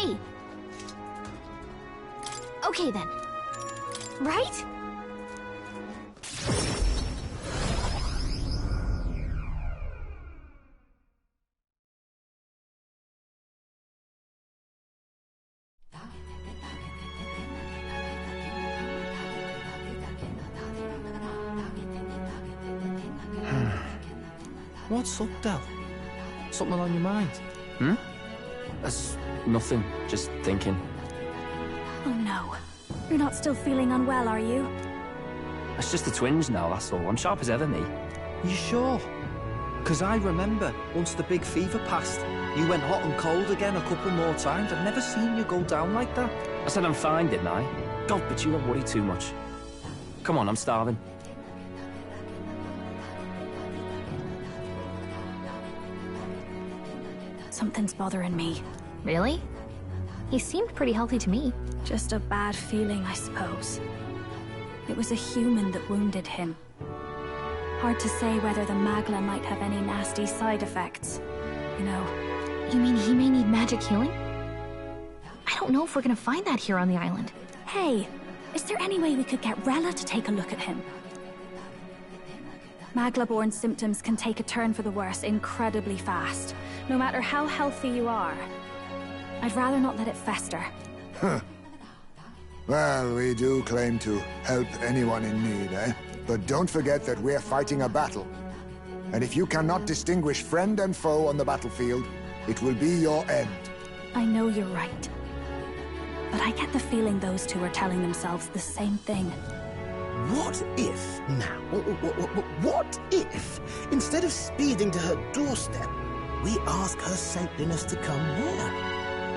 Hey! Okay then. Right? What's up, Del? Something on your mind? That's nothing. Just thinking. Oh no. You're not still feeling unwell, are you? It's just the twinge now, that's all. I'm sharp as ever, me. You sure? 'Cause I remember, once the big fever passed, you went hot and cold again a couple more times. I've never seen you go down like that. I said I'm fine, didn't I? God, but you don't worry too much. Come on, I'm starving. Something's bothering me. Really? He seemed pretty healthy to me. Just a bad feeling, I suppose. It was a human that wounded him. Hard to say whether the Magla might have any nasty side effects. You know. You mean he may need magic healing? I don't know if we're gonna find that here on the island. Hey, is there any way we could get Rella to take a look at him? Magla-born symptoms can take a turn for the worse incredibly fast, no matter how healthy you are. I'd rather not let it fester. Huh. Well, we do claim to help anyone in need, eh? But don't forget that we're fighting a battle. And if you cannot distinguish friend and foe on the battlefield, it will be your end. I know you're right. But I get the feeling those two are telling themselves the same thing. What if, now, what if, instead of speeding to her doorstep, we ask her saintliness to come here?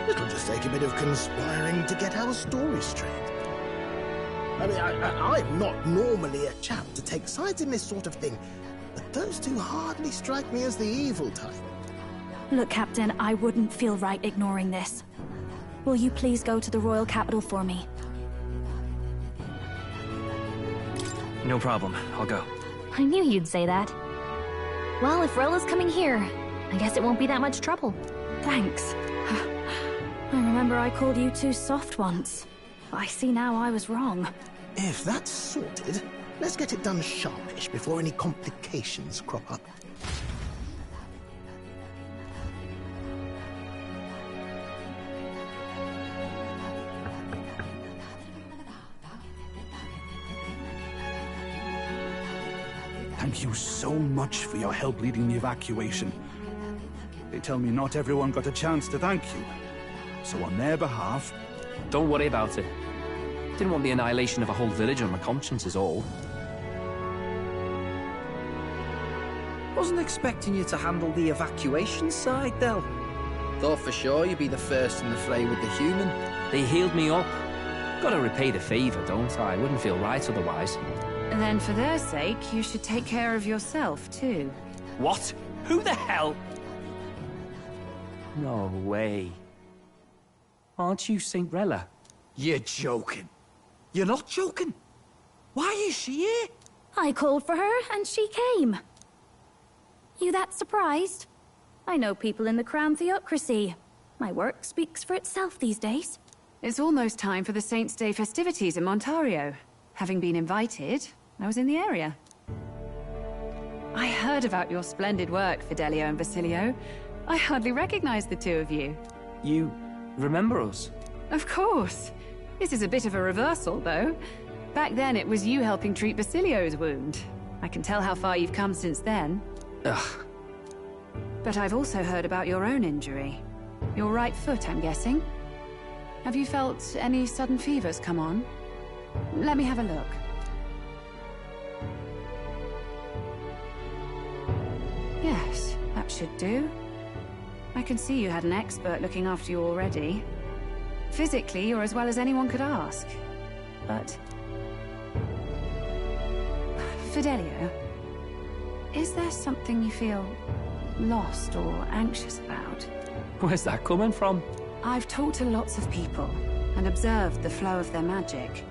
It'll just take a bit of conspiring to get our story straight. I mean, I'm not normally a chap to take sides in this sort of thing, but those two hardly strike me as the evil type. Look, Captain, I wouldn't feel right ignoring this. Will you please go to the Royal Capital for me? No problem. I'll go. I knew you'd say that. Well, if Rella's coming here, I guess it won't be that much trouble. Thanks. I remember I called you too soft once. I see now I was wrong. If that's sorted, let's get it done sharpish before any complications crop up. Thank you so much for your help leading the evacuation. They tell me not everyone got a chance to thank you. So on their behalf... Don't worry about it. Didn't want the annihilation of a whole village on my conscience is all. Wasn't expecting you to handle the evacuation side, Del. Thought for sure you'd be the first in the fray with the human. They healed me up. Gotta repay the favor, don't I? Wouldn't feel right otherwise. Then for their sake, you should take care of yourself, too. What? Who the hell? No way. Aren't you Saint Rella? You're joking. You're not joking. Why is she here? I called for her, and she came. You that surprised? I know people in the Crown Theocracy. My work speaks for itself these days. It's almost time for the Saints' Day festivities in Montario. Having been invited, I was in the area. I heard about your splendid work, Fidelio and Basilio. I hardly recognized the two of you. You remember us? Of course. This is a bit of a reversal, though. Back then, it was you helping treat Basilio's wound. I can tell how far you've come since then. Ugh. But I've also heard about your own injury. Your right foot, I'm guessing. Have you felt any sudden fevers come on? Let me have a look. Yes, that should do. I can see you had an expert looking after you already. Physically, you're as well as anyone could ask. But... Fidelio, is there something you feel lost or anxious about? Where's that coming from? I've talked to lots of people and observed the flow of their magic.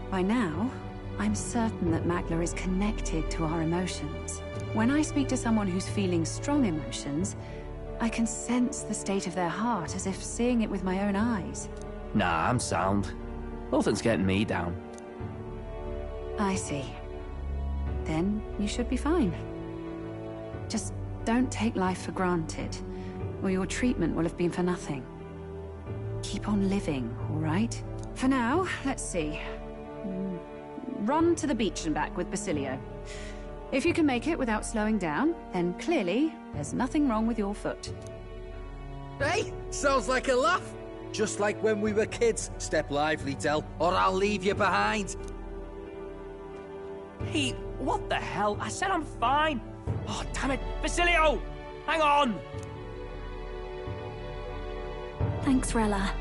By now, I'm certain that Magla is connected to our emotions. When I speak to someone who's feeling strong emotions, I can sense the state of their heart as if seeing it with my own eyes. Nah, I'm sound. Nothing's getting me down. I see. Then you should be fine. Just don't take life for granted, or your treatment will have been for nothing. Keep on living, all right? For now, let's see. Run to the beach and back with Basilio. If you can make it without slowing down, then clearly there's nothing wrong with your foot. Hey, sounds like a laugh. Just like when we were kids. Step lively, Del, or I'll leave you behind. Hey, what the hell? I said I'm fine. Oh, damn it. Basilio! Hang on! Thanks, Rella.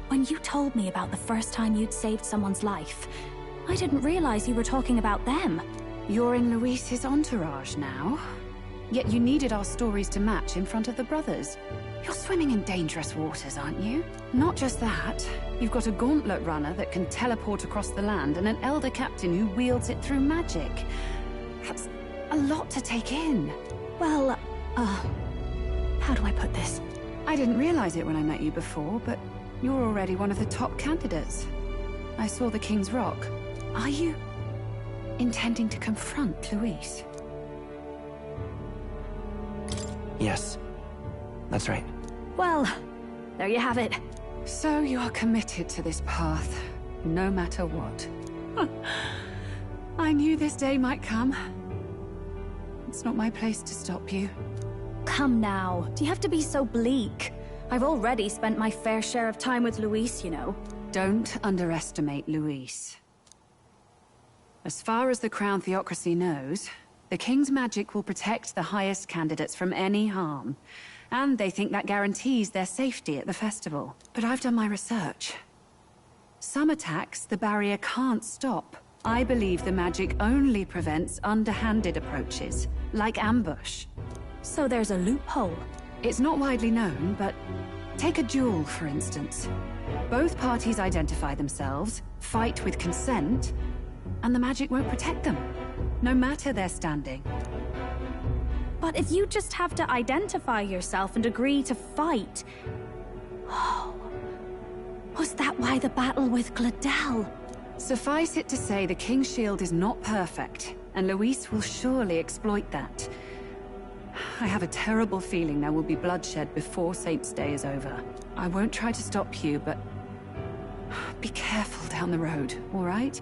When you told me about the first time you'd saved someone's life, I didn't realize you were talking about them. You're in Luis's entourage now. Yet you needed our stories to match in front of the brothers. You're swimming in dangerous waters, aren't you? Not just that, you've got a gauntlet runner that can teleport across the land and an elder captain who wields it through magic. That's a lot to take in. Well, how do I put this? I didn't realize it when I met you before, but you're already one of the top candidates. I saw the King's Rock. Are you intending to confront Luis? Yes, that's right. Well, there you have it. So you are committed to this path, no matter what. I knew this day might come. It's not my place to stop you. Come now, do you have to be so bleak? I've already spent my fair share of time with Luis, you know. Don't underestimate Luis. As far as the Crown Theocracy knows, the King's magic will protect the highest candidates from any harm. And they think that guarantees their safety at the festival. But I've done my research. Some attacks the barrier can't stop. I believe the magic only prevents underhanded approaches, like ambush. So there's a loophole. It's not widely known, but take a duel, for instance. Both parties identify themselves, fight with consent, and the magic won't protect them, no matter their standing. But if you just have to identify yourself and agree to fight... Oh... Was that why the battle with Gladel? Suffice it to say the King's Shield is not perfect, and Luis will surely exploit that. I have a terrible feeling there will be bloodshed before Saint's Day is over. I won't try to stop you, but... be careful down the road, all right?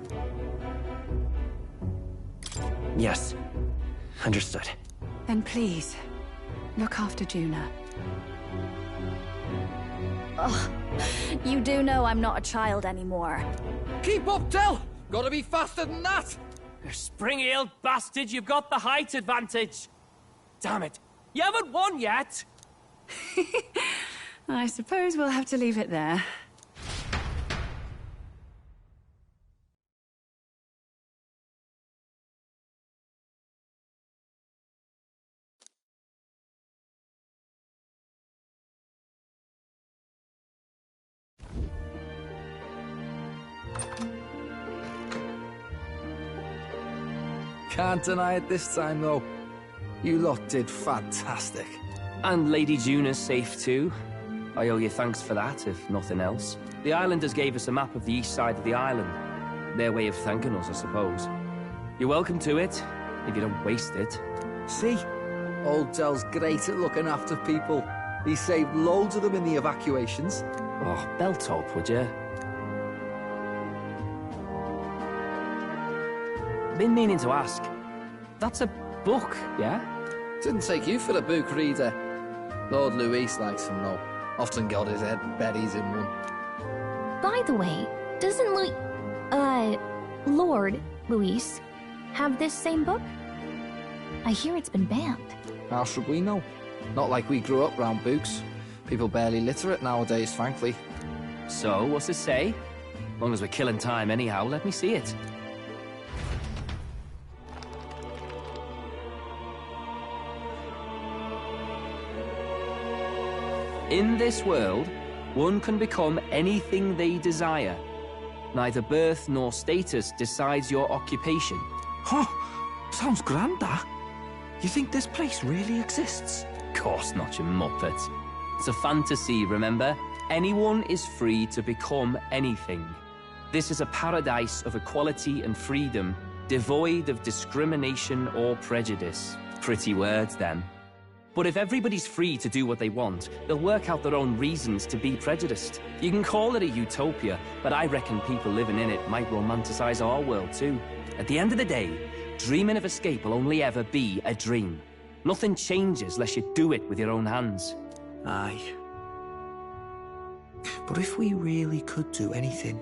Yes, understood. Then please, look after Juna. Ugh. You do know I'm not a child anymore. Keep up, Del! Gotta be faster than that! You spring-heeled bastard, you've got the height advantage! Damn it, you haven't won yet! I suppose we'll have to leave it there. Can't deny it this time, though. You lot did fantastic. And Lady Juna's safe too. I owe you thanks for that, if nothing else. The Islanders gave us a map of the east side of the island. Their way of thanking us, I suppose. You're welcome to it, if you don't waste it. See? Old Del's great at looking after people. He saved loads of them in the evacuations. Oh, belt up, would you? Been meaning to ask. That's a book, yeah? Didn't take you for a book reader. Lord Luis likes them though. Often got his head buried in one. By the way, doesn't Lord Luis have this same book? I hear it's been banned. How should we know? Not like we grew up round books. People barely literate nowadays, frankly. So, what's it say? As long as we're killing time anyhow, let me see it. In this world, one can become anything they desire. Neither birth nor status decides your occupation. Huh? Sounds grand, that. You think this place really exists? course not, you muppet. It's a fantasy, remember? Anyone is free to become anything. This is a paradise of equality and freedom, devoid of discrimination or prejudice. Pretty words, then. But if everybody's free to do what they want, they'll work out their own reasons to be prejudiced. You can call it a utopia, but I reckon people living in it might romanticize our world too. At the end of the day, dreaming of escape will only ever be a dream. Nothing changes unless you do it with your own hands. Aye. But if we really could do anything,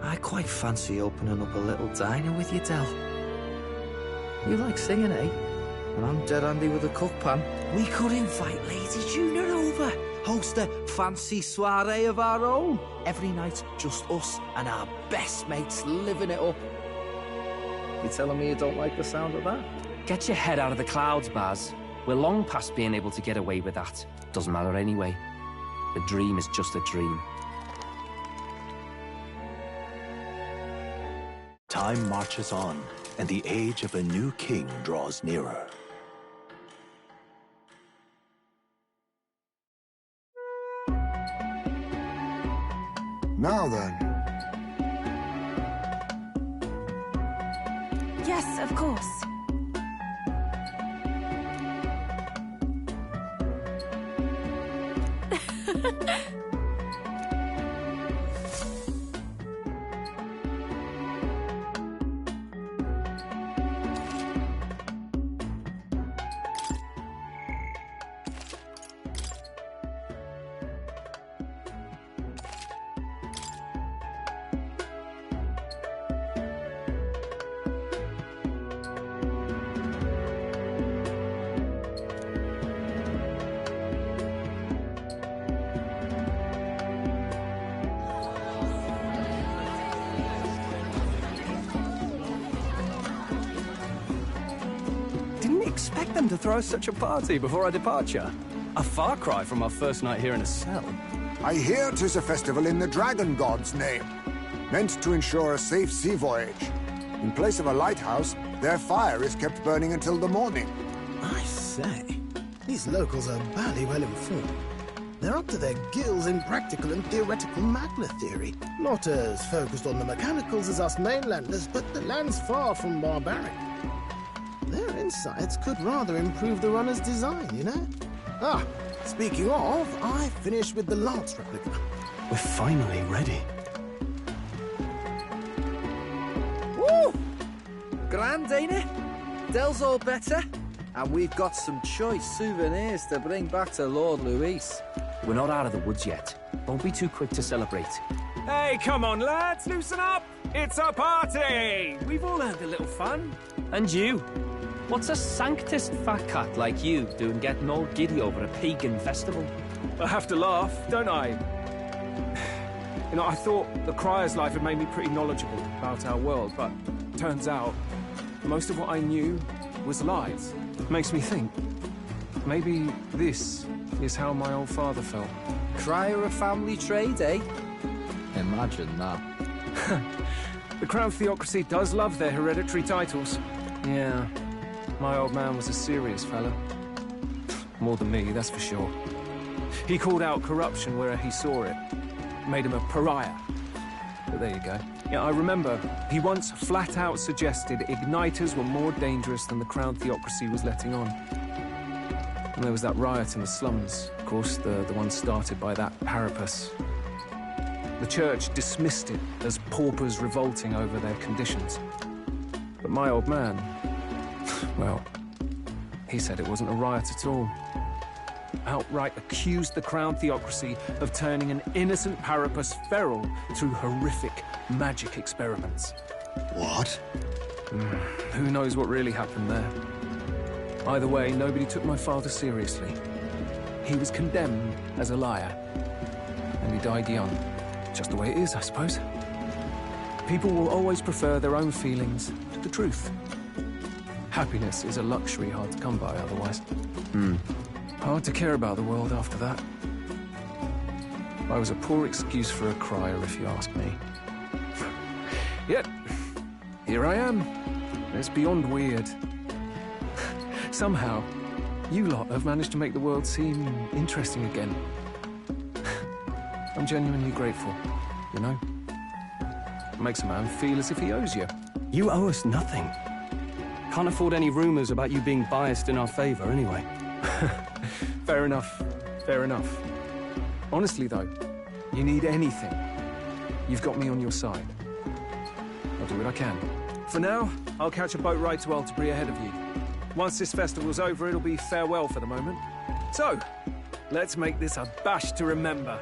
I quite fancy opening up a little diner with you, Del. You like singing, eh? And I'm dead handy with a cook pan. We could invite Lady Juna over. Host a fancy soiree of our own. Every night, just us and our best mates living it up. You telling me you don't like the sound of that? Get your head out of the clouds, Baz. We're long past being able to get away with that. Doesn't matter anyway. The dream is just a dream. Time marches on, and the age of a new king draws nearer. Now then. Yes, of course. Expect them to throw such a party before our departure. A far cry from our first night here in a cell. I hear 'tis a festival in the Dragon God's name, meant to ensure a safe sea voyage. In place of a lighthouse, their fire is kept burning until the morning. I say, these locals are badly well informed. They're up to their gills in practical and theoretical Magna theory. Not as focused on the mechanicals as us mainlanders, but the land's far from barbaric. Their insights could rather improve the runner's design, you know? Ah, speaking of, I finished with the Lance replica. We're finally ready. Woo! Grand, ain't it? Del's all better, and we've got some choice souvenirs to bring back to Lord Luis. We're not out of the woods yet. Don't be too quick to celebrate. Hey, come on, lads, loosen up! It's a party! We've all earned a little fun. And you? What's a sanctist fat cat like you doing getting all giddy over a pagan festival? I have to laugh, don't I? You know, I thought the Crier's life had made me pretty knowledgeable about our world, but turns out most of what I knew was lies. Makes me think, maybe this is how my old father felt. Crier a family trade, eh? Imagine that. The Crown Theocracy does love their hereditary titles. Yeah, my old man was a serious fellow. More than me, that's for sure. He called out corruption where he saw it. Made him a pariah. But there you go. Yeah, I remember he once flat out suggested igniters were more dangerous than the Crown Theocracy was letting on. And there was that riot in the slums, of course, the one started by that Parapus. The church dismissed it as paupers revolting over their conditions. But my old man, well, he said it wasn't a riot at all. Outright accused the Crown Theocracy of turning an innocent Parapus feral through horrific magic experiments. What? Who knows what really happened there? Either way, nobody took my father seriously. He was condemned as a liar, and he died young. Just the way it is, I suppose. People will always prefer their own feelings to the truth. Happiness is a luxury hard to come by otherwise. Hard to care about the world after that. I was a poor excuse for a crier, if you ask me. Yet, here I am. It's beyond weird. Somehow, You lot have managed to make the world seem interesting again. I'm genuinely grateful, you know? It makes a man feel as if he owes you. You owe us nothing. Can't afford any rumors about you being biased in our favor, anyway. Fair enough. Fair enough. Honestly, though, you need anything, you've got me on your side. I'll do what I can. For now, I'll catch a boat ride to Altabury ahead of you. Once this festival's over, it'll be farewell for the moment. So, let's make this a bash to remember.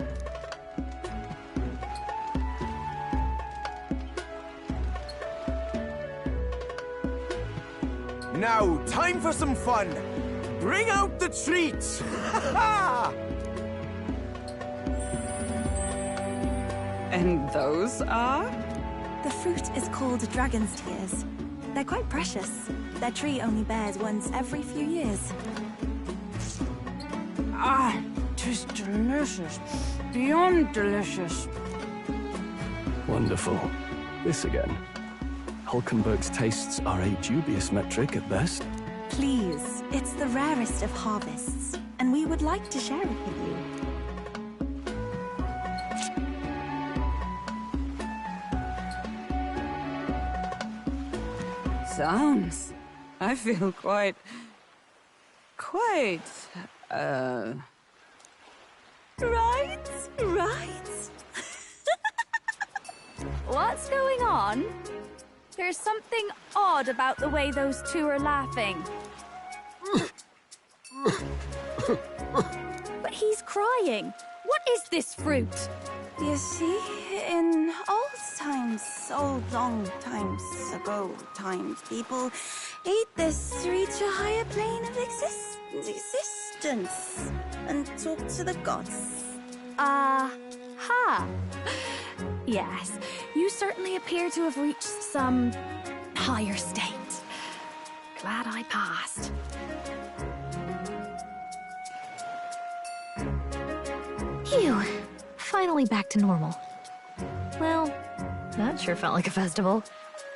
Now, time for some fun! Bring out the treats! And those are? The fruit is called dragon's tears. They're quite precious. Their tree only bears once every few years. Ah, 'tis delicious. Beyond delicious. Wonderful. This again. Hulkenberg's tastes are a dubious metric at best. Please, it's the rarest of harvests, and we would like to share it with you. Sounds. I feel quite... Right? What's going on? There's something odd about the way those two are laughing. But he's crying. What is this fruit? You see, in old long times ago, people ate this to reach a higher plane of existence and talk to the gods. Ha! Yes, you certainly appear to have reached some higher state. Glad I passed. Phew. Finally back to normal. Well, that sure felt like a festival.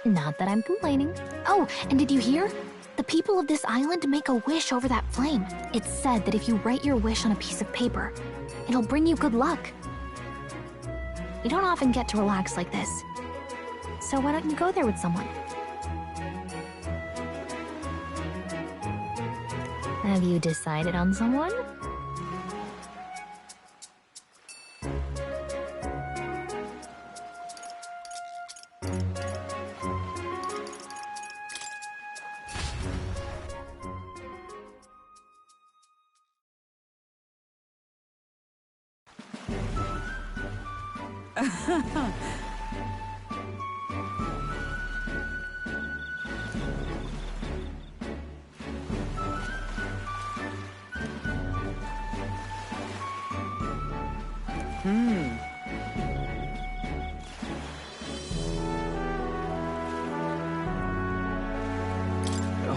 Not that I'm complaining. Oh, and did you hear? The people of this island make a wish over that flame. It's said that if you write your wish on a piece of paper, it'll bring you good luck. You don't often get to relax like this. So why don't you go there with someone? Have you decided on someone?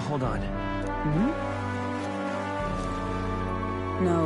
Hold on. No.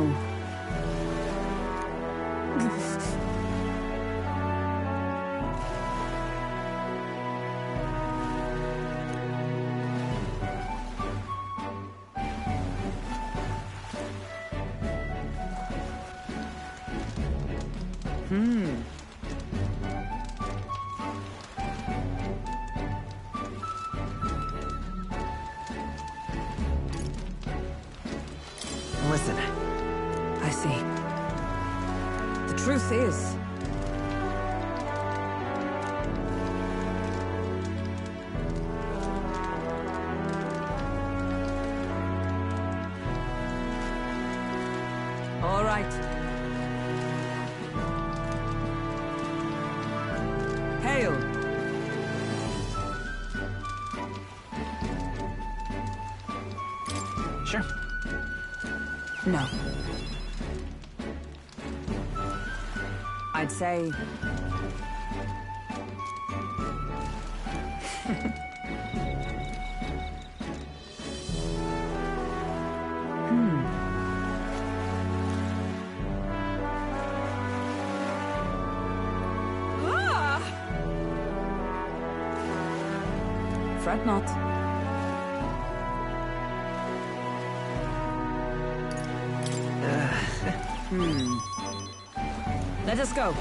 Listen. I see. The truth is... All right. Hail. Sure. No. I'd say... Fret not. Let us go.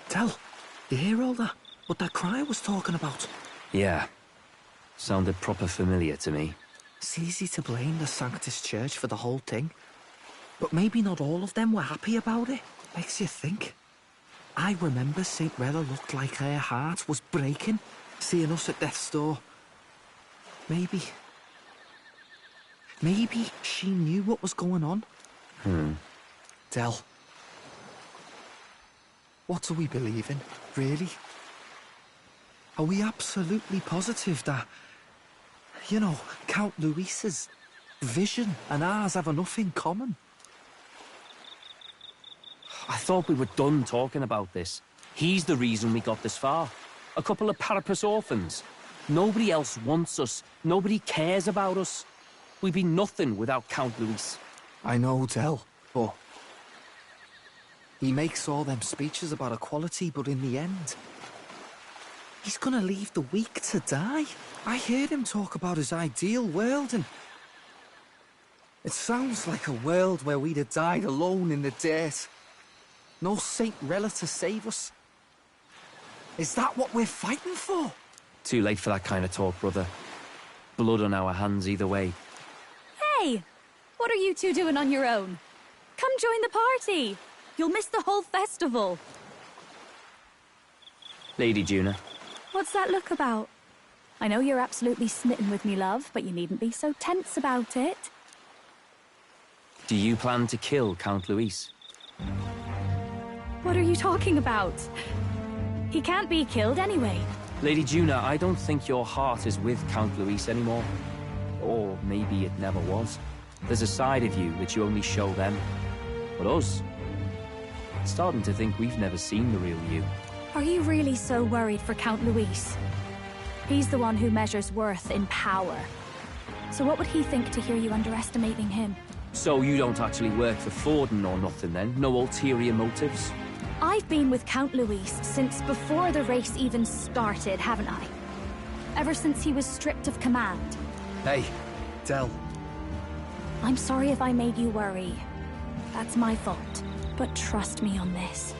Del, you hear all that? What that cry was talking about? Yeah. Sounded proper familiar to me. It's easy to blame the Sanctus Church for the whole thing. But maybe not all of them were happy about it. Makes you think. I remember St. Rella looked like her heart was breaking, seeing us at death's door. Maybe she knew what was going on. Del. What do we believe in, really? Are we absolutely positive that, you know, Count Luis's vision and ours have enough in common? I thought we were done talking about this. He's the reason we got this far. A couple of Parapus orphans. Nobody else wants us. Nobody cares about us. We'd be nothing without Count Luis. I know, Del, but he makes all them speeches about equality, but in the end, he's gonna leave the weak to die. I heard him talk about his ideal world, and it sounds like a world where we'd have died alone in the dirt. No Saint Rella to save us. Is that what we're fighting for? Too late for that kind of talk, brother. Blood on our hands either way. Hey! What are you two doing on your own? Come join the party! You'll miss the whole festival. Lady Juna. What's that look about? I know you're absolutely smitten with me, love, but you needn't be so tense about it. Do you plan to kill Count Luis? What are you talking about? He can't be killed anyway. Lady Juna, I don't think your heart is with Count Luis anymore. Or maybe it never was. There's a side of you that you only show them. But us, I'm starting to think we've never seen the real you. Are you really so worried for Count Luis? He's the one who measures worth in power. So what would he think to hear you underestimating him? So you don't actually work for Forden or nothing then? No ulterior motives? I've been with Count Luis since before the race even started, haven't I? Ever since he was stripped of command. Hey, Del. I'm sorry if I made you worry. That's my fault. But trust me on this.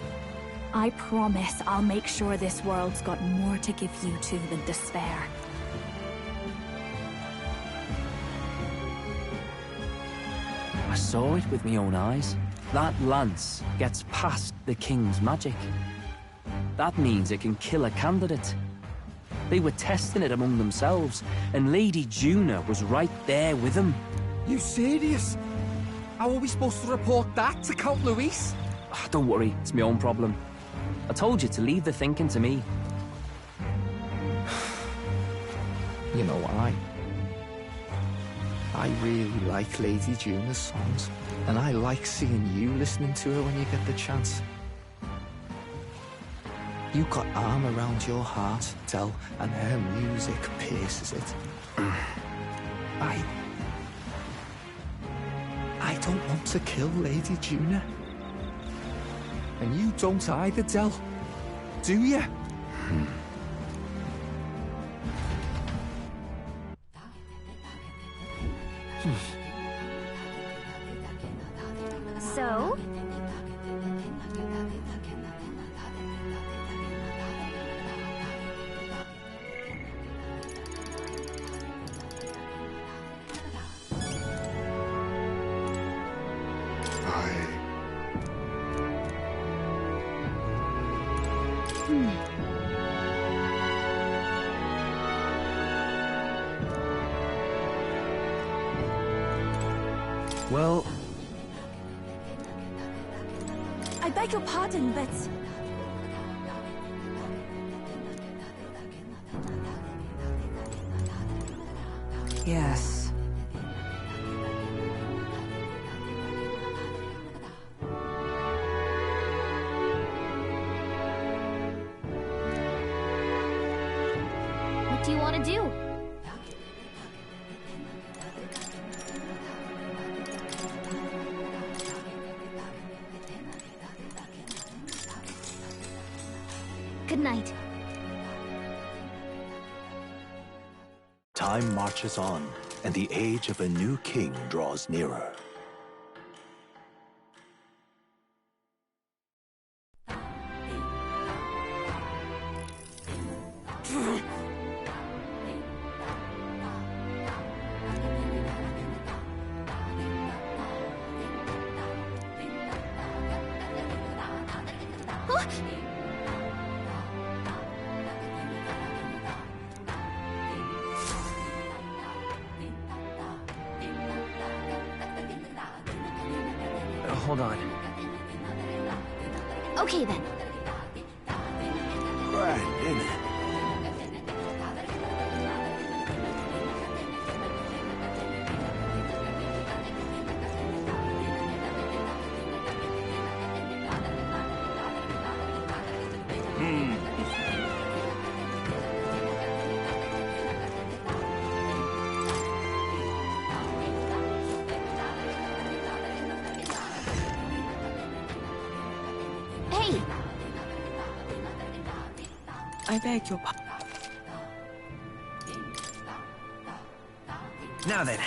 I promise I'll make sure this world's got more to give you two than despair. I saw it with my own eyes. That lance gets past the king's magic. That means it can kill a candidate. They were testing it among themselves, and Lady Juna was right there with them. You serious? How are we supposed to report that to Count Luis? Don't worry, it's my own problem. I told you to leave the thinking to me. You know why? I really like Lady Juna's songs, and I like seeing you listening to her when you get the chance. You got arm around your heart, Del, and her music pierces it. I don't want to kill Lady Juna. And you don't either, Del. Do you? So? Well, I beg your pardon, but... Yes. want to do? Good night. Time marches on, and the age of a new king draws nearer. Hold on. Okay then. Right in. Hey! I beg your pardon. Now then.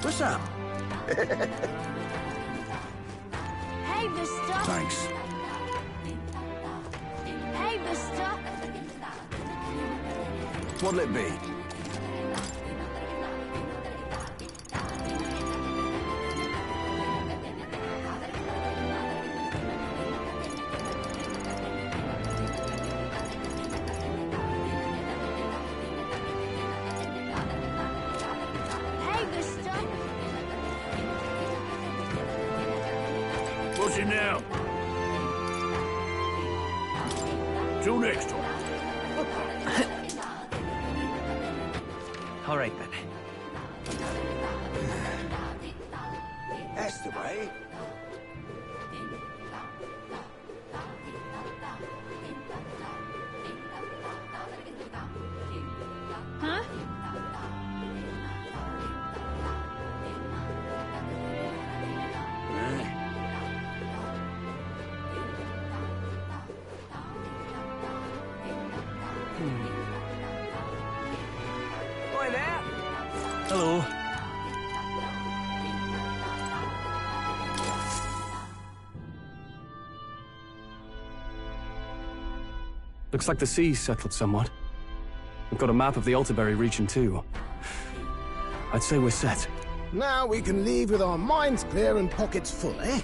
What's up? Hey, mister! Thanks. Hey, mister! What'll it be? What's it now? Till next time. All right then. That's the way. Huh? Boy there. Hello. Looks like the sea's settled somewhat. We've got a map of the Altaberry region too. I'd say we're set. Now we can leave with our minds clear and pockets full, eh?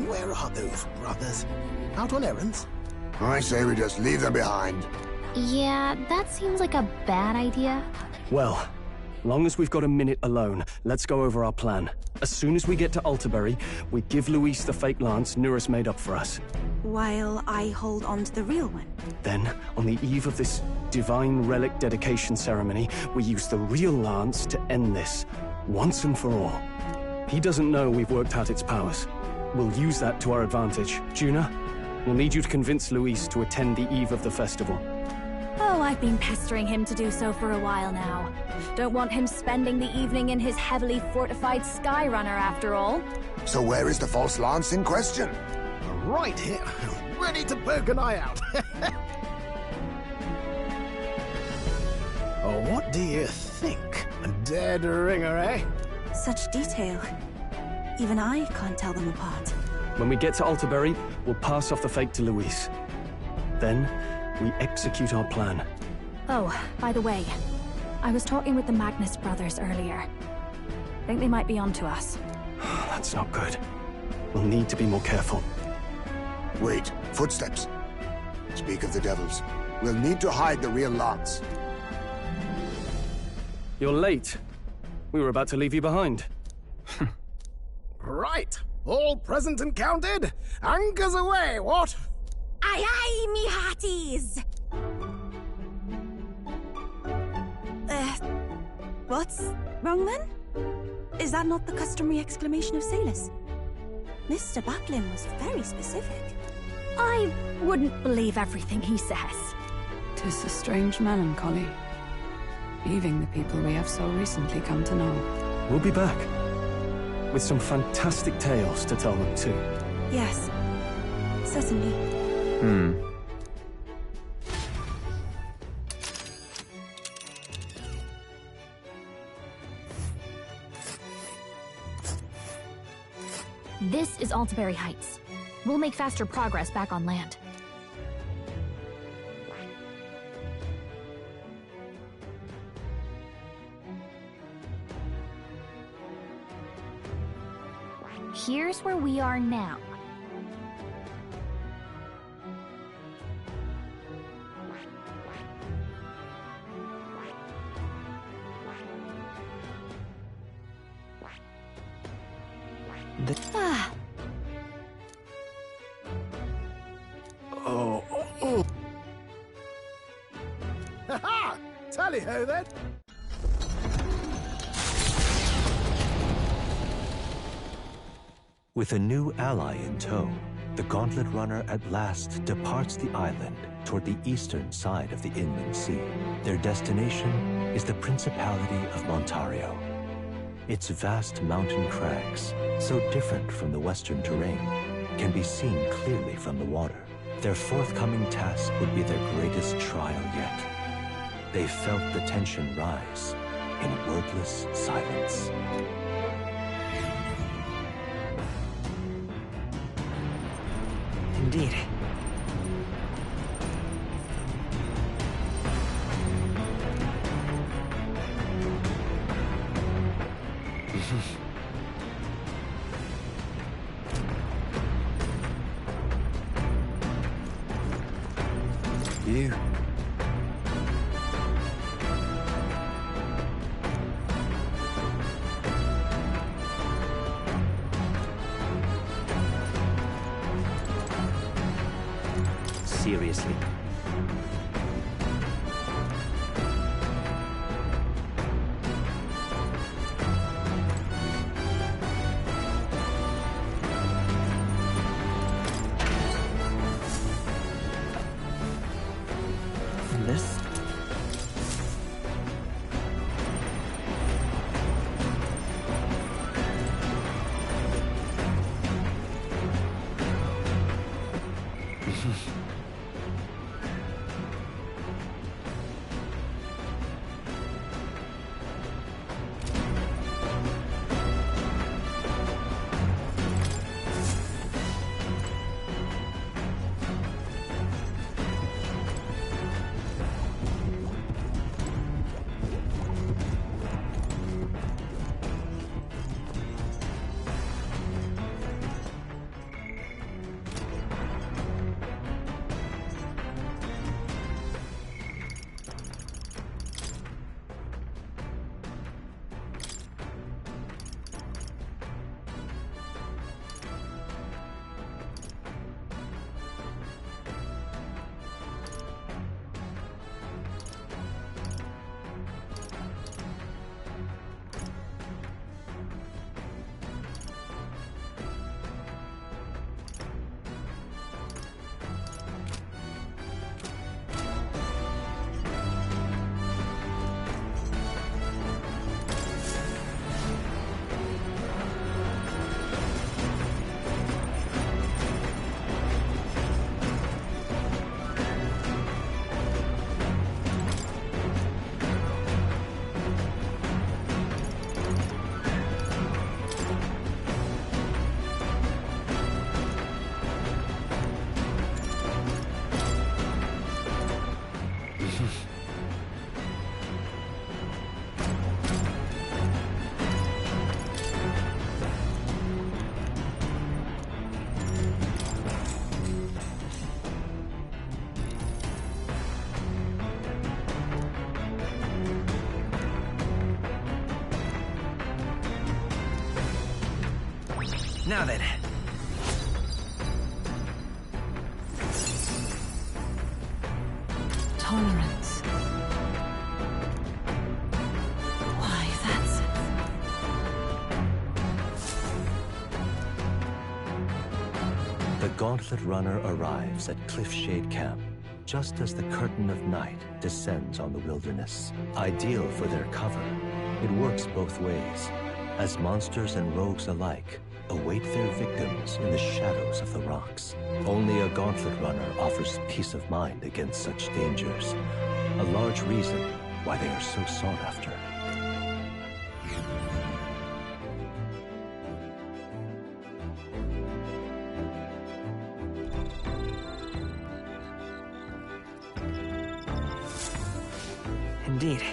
Where are those brothers? Out on errands? I say we just leave them behind. Yeah, that seems like a bad idea. Well, long as we've got a minute alone, let's go over our plan. As soon as we get to Altaberry, we give Luis the fake lance Nurus made up for us. While I hold on to the real one. Then, on the eve of this divine relic dedication ceremony, we use the real lance to end this, once and for all. He doesn't know we've worked out its powers. We'll use that to our advantage. Juna, we'll need you to convince Luis to attend the eve of the festival. Oh, I've been pestering him to do so for a while now. Don't want him spending the evening in his heavily fortified Skyrunner after all. So where is the false lance in question? Right here, ready to poke an eye out. Oh, what do you think? A dead ringer, eh? Such detail. Even I can't tell them apart. When we get to Altaberry, we'll pass off the fake to Luis. Then, we execute our plan. Oh, by the way, I was talking with the Magnus brothers earlier. Think they might be onto us. That's not good. We'll need to be more careful. Wait, footsteps. Speak of the devils. We'll need to hide the real Lance. You're late. We were about to leave you behind. Right. All present and counted? Anchors away, what? Aye aye, me hearties! What's wrong then? Is that not the customary exclamation of sailors? Mr. Buckland was very specific. I wouldn't believe everything he says. 'Tis a strange melancholy, leaving the people we have so recently come to know. We'll be back. With some fantastic tales to tell them too. Yes, certainly. This is Altaberry Heights. We'll make faster progress back on land. Here's where we are now. Ha-ha! Tally-ho then! With a new ally in tow, the Gauntlet Runner at last departs the island toward the eastern side of the inland sea. Their destination is the Principality of Montario. Its vast mountain crags, so different from the western terrain, can be seen clearly from the water. Their forthcoming task would be their greatest trial yet. They felt the tension rise in wordless silence. Indeed. You. Seriously. And this? Now then. Tolerance. Why, that's... The Gauntlet Runner arrives at Cliffshade Camp just as the curtain of night descends on the wilderness. Ideal for their cover, it works both ways, as monsters and rogues alike await their victims in the shadows of the rocks. Only a Gauntlet Runner offers peace of mind against such dangers, a large reason why they are so sought after. Indeed.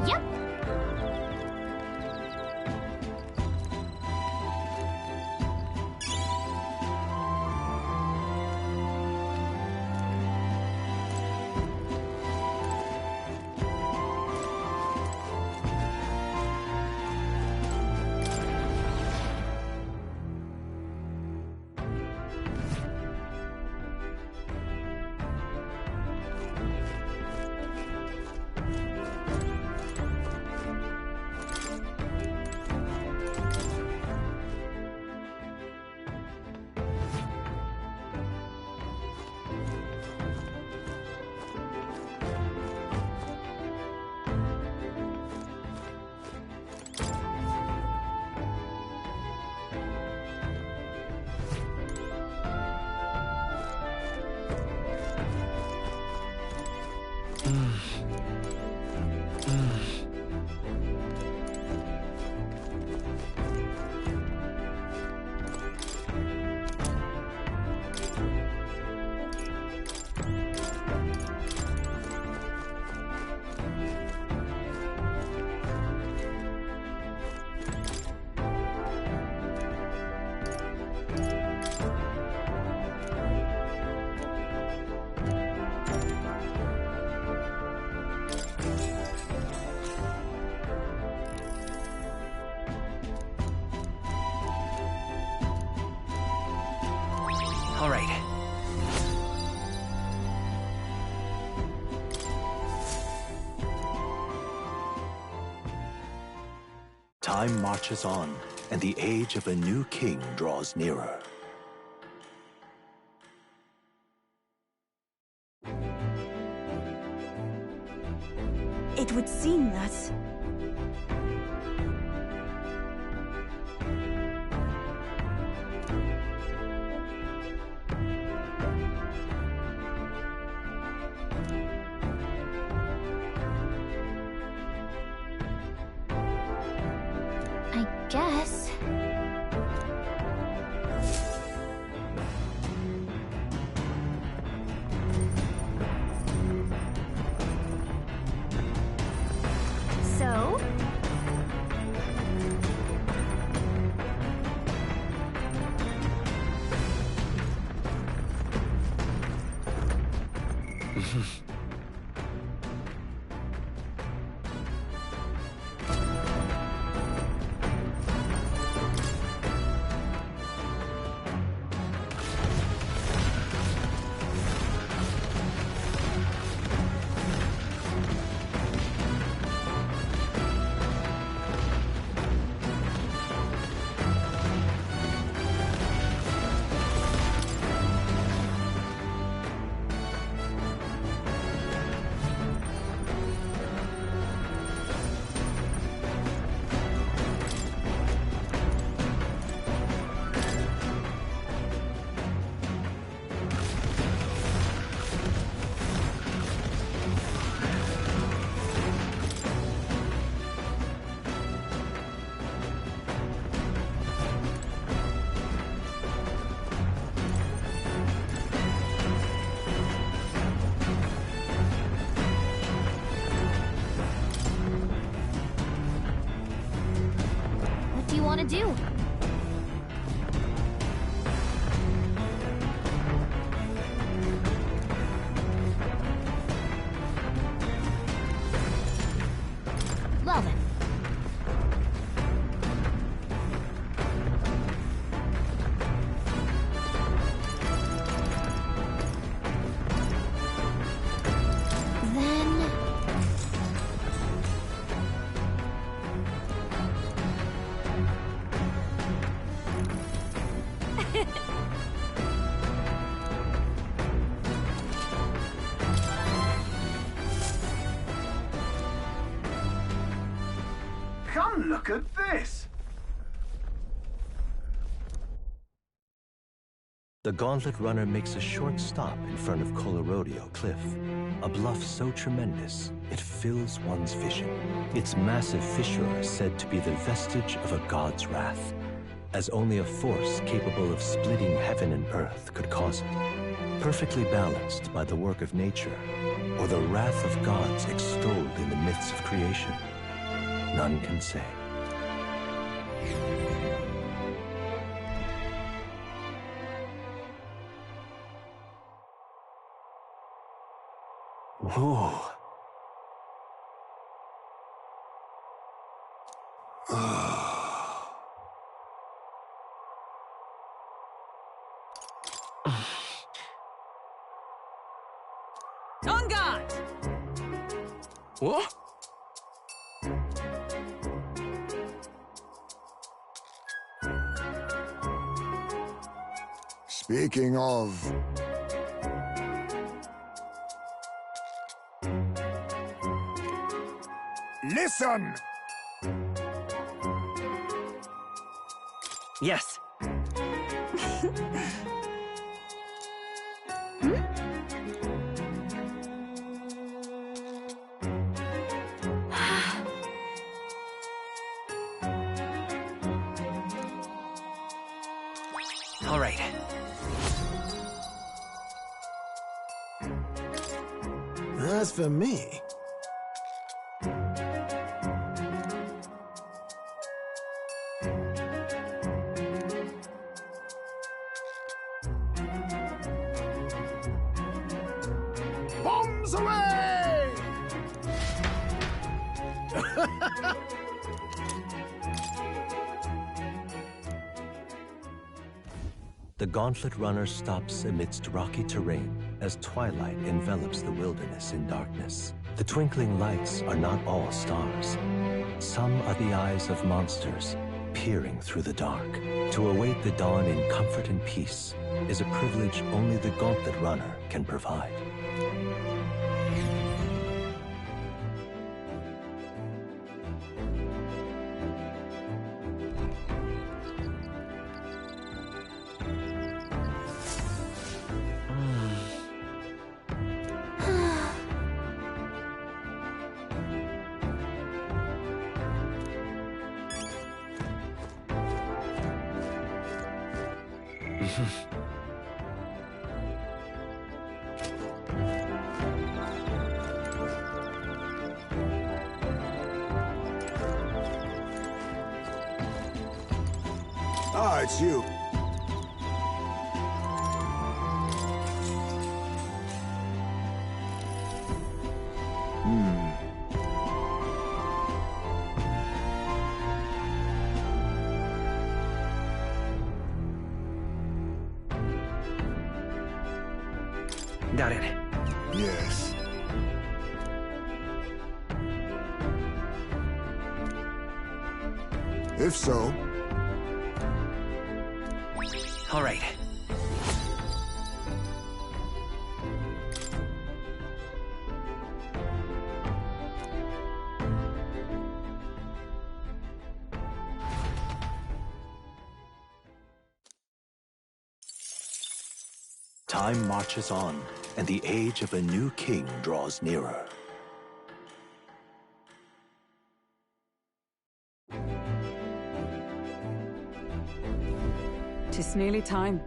Yep. All right. Time marches on, and the age of a new king draws nearer. It would seem that... I guess. So? do you want to do? Well then. Come look at this! The Gauntlet Runner makes a short stop in front of Colorodeo Cliff, a bluff so tremendous it fills one's vision. Its massive fissure is said to be the vestige of a god's wrath, as only a force capable of splitting heaven and earth could cause it. Perfectly balanced by the work of nature, or the wrath of gods extolled in the myths of creation, none can say. Whoa. On guard! What? Speaking of... Listen! Yes. All right. As for me... Bombs away! The Gauntlet Runner stops amidst rocky terrain as twilight envelops the wilderness in darkness. The twinkling lights are not all stars. Some are the eyes of monsters peering through the dark. To await the dawn in comfort and peace is a privilege only the Gauntlet Runner can provide. Ah, it's you. Got it. Yes. If so... All right. Time marches on, and the age of a new king draws nearer. It's nearly time.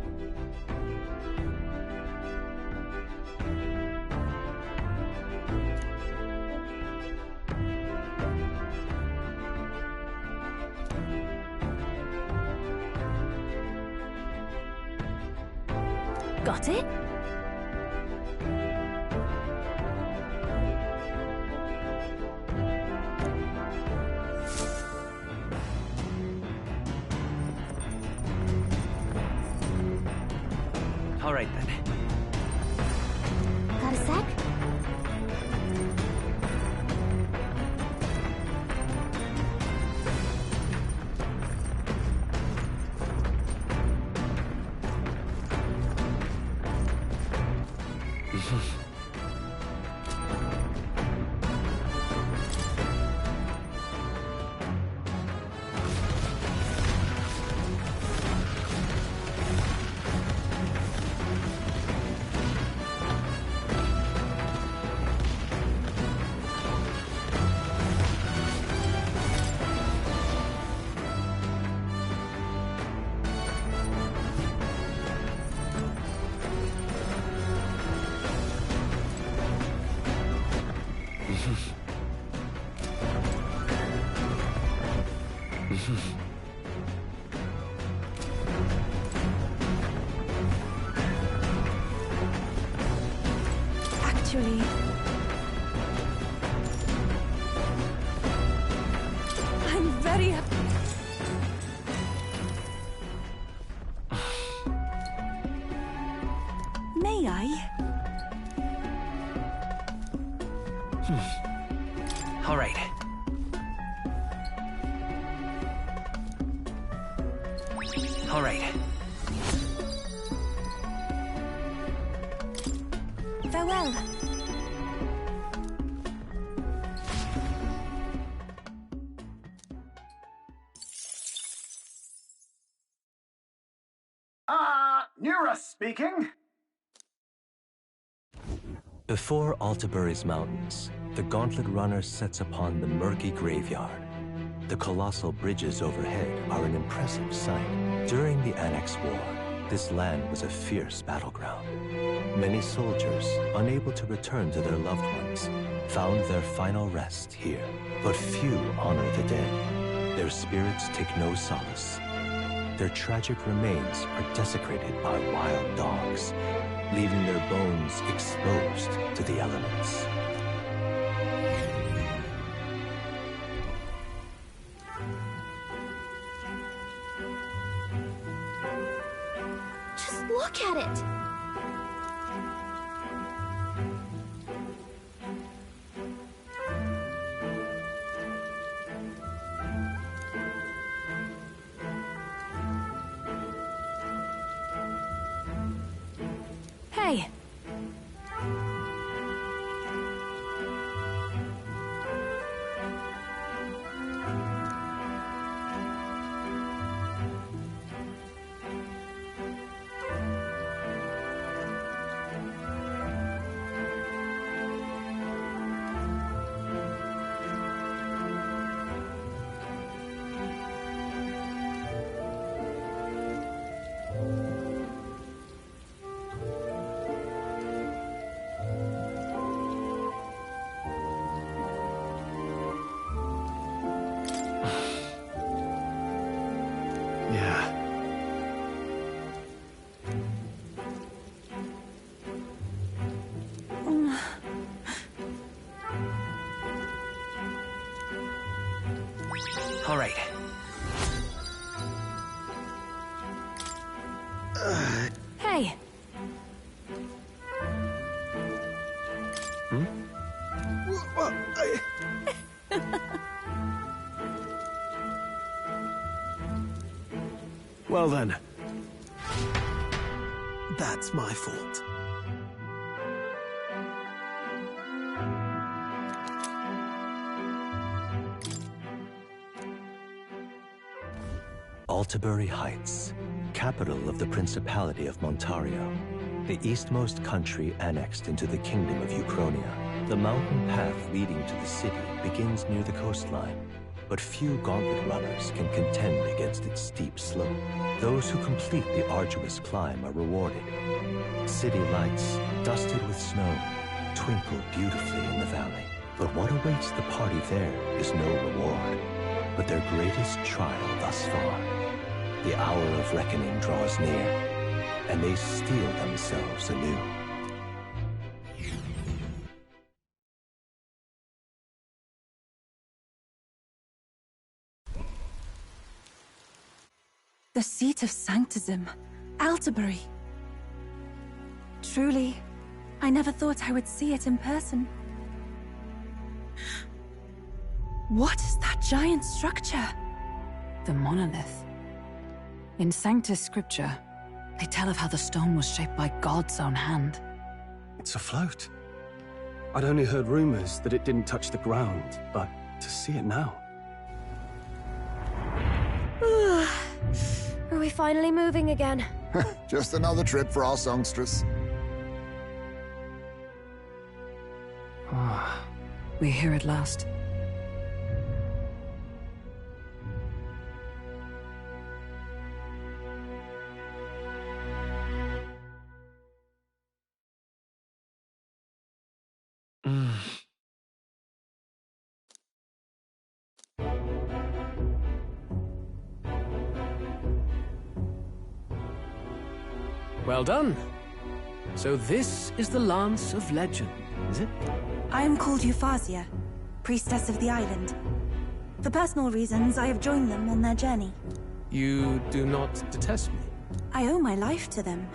Got it? All right, then. Got a sec? Actually, I'm very happy. May I? All right. All right. Farewell. Nura speaking. Before Altabury's mountains, the Gauntlet Runner sets upon the murky graveyard. The colossal bridges overhead are an impressive sight. During the Annex War, this land was a fierce battleground. Many soldiers, unable to return to their loved ones, found their final rest here. But few honor the dead. Their spirits take no solace. Their tragic remains are desecrated by wild dogs, leaving their bones exposed to the elements. Just look at it! Hey! All right. Hey! Well then. That's my fault. Altabury Heights, capital of the Principality of Montario, the eastmost country annexed into the Kingdom of Uchronia. The mountain path leading to the city begins near the coastline, but few Gauntlet runners can contend against its steep slope. Those who complete the arduous climb are rewarded. City lights, dusted with snow, twinkle beautifully in the valley. But what awaits the party there is no reward, but their greatest trial thus far. The hour of reckoning draws near. and they steel themselves anew. The seat of Sanctism, Altabury. Truly, I never thought I would see it in person. What is that giant structure? The monolith. In Sanctus Scripture, they tell of how the stone was shaped by God's own hand. It's afloat. I'd only heard rumors that it didn't touch the ground, but to see it now. Are we finally moving again? Just another trip for our songstress. We're here at last. Well done. So this is the Lance of Legend, is it? I am called Euphausia, priestess of the island. For personal reasons, I have joined them on their journey. You do not detest me? I owe my life to them,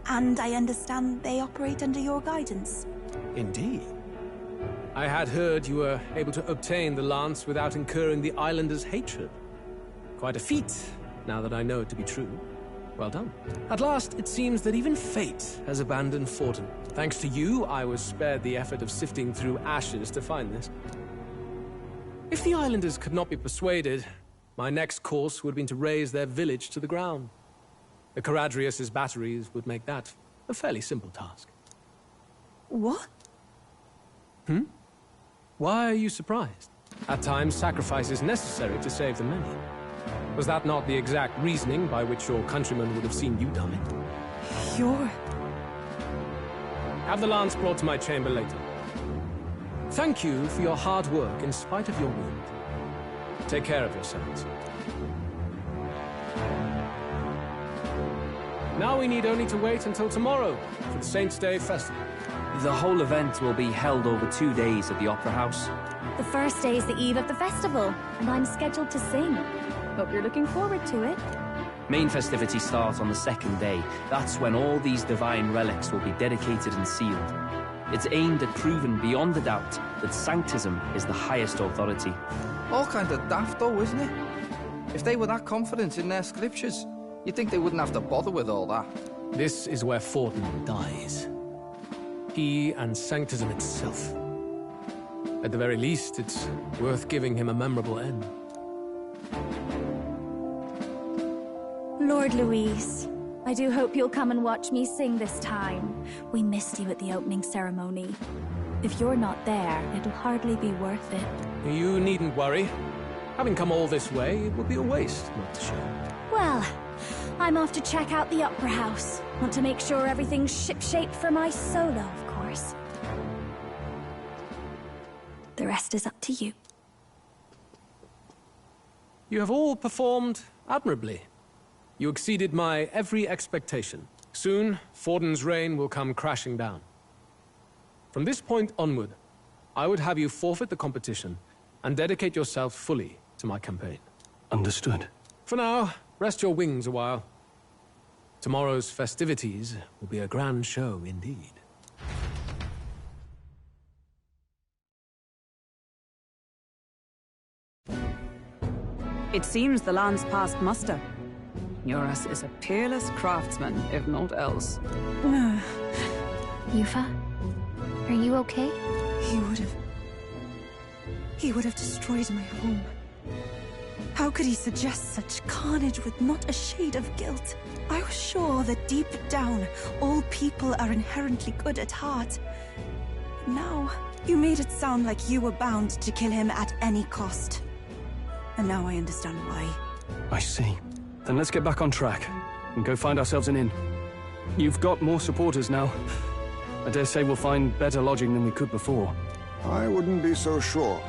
and I understand they operate under your guidance. Indeed. I had heard you were able to obtain the lance without incurring the islanders' hatred. Quite a feat, now that I know it to be true. Well done. At last, it seems that even fate has abandoned Forden. Thanks to you, I was spared the effort of sifting through ashes to find this. If the islanders could not be persuaded, my next course would have been to raze their village to the ground. The Caradrius' batteries would make that a fairly simple task. What? Why are you surprised? At times, sacrifice is necessary to save the many. Was that not the exact reasoning by which your countrymen would have seen you die? Have the lance brought to my chamber later. Thank you for your hard work in spite of your wound. Take care of yourselves. Now we need only to wait until tomorrow for the Saints' Day festival. The whole event will be held over 2 days at the Opera House. The first day is the eve of the festival, and I'm scheduled to sing. Hope you're looking forward to it. Main festivities start on the second day. That's when all these divine relics will be dedicated and sealed. It's aimed at proving beyond a doubt that Sanctism is the highest authority. All kind of daft though, isn't it? If they were that confident in their scriptures, you'd think they wouldn't have to bother with all that. This is where Forden dies. He and Sanctism itself. At the very least, it's worth giving him a memorable end. Lord Louis, I do hope you'll come and watch me sing this time. We missed you at the opening ceremony. If you're not there, it'll hardly be worth it. You needn't worry. Having come all this way, it would be a waste not to show. Well, I'm off to check out the Opera House. Want to make sure everything's shipshape for my solo, of course. The rest is up to you. You have all performed admirably. You exceeded my every expectation. Soon, Forden's reign will come crashing down. From this point onward, I would have you forfeit the competition and dedicate yourself fully to my campaign. Understood. For now, rest your wings a while. Tomorrow's festivities will be a grand show indeed. It seems the lance passed muster. Eurus is a peerless craftsman, if not else. Yufa? Are you okay? He would have destroyed my home. How could he suggest such carnage with not a shade of guilt? I was sure that deep down, all people are inherently good at heart. Now, you made it sound like you were bound to kill him at any cost. And now I understand why. I see. Then let's get back on track and go find ourselves an inn. You've got more supporters now. I dare say we'll find better lodging than we could before. I wouldn't be so sure.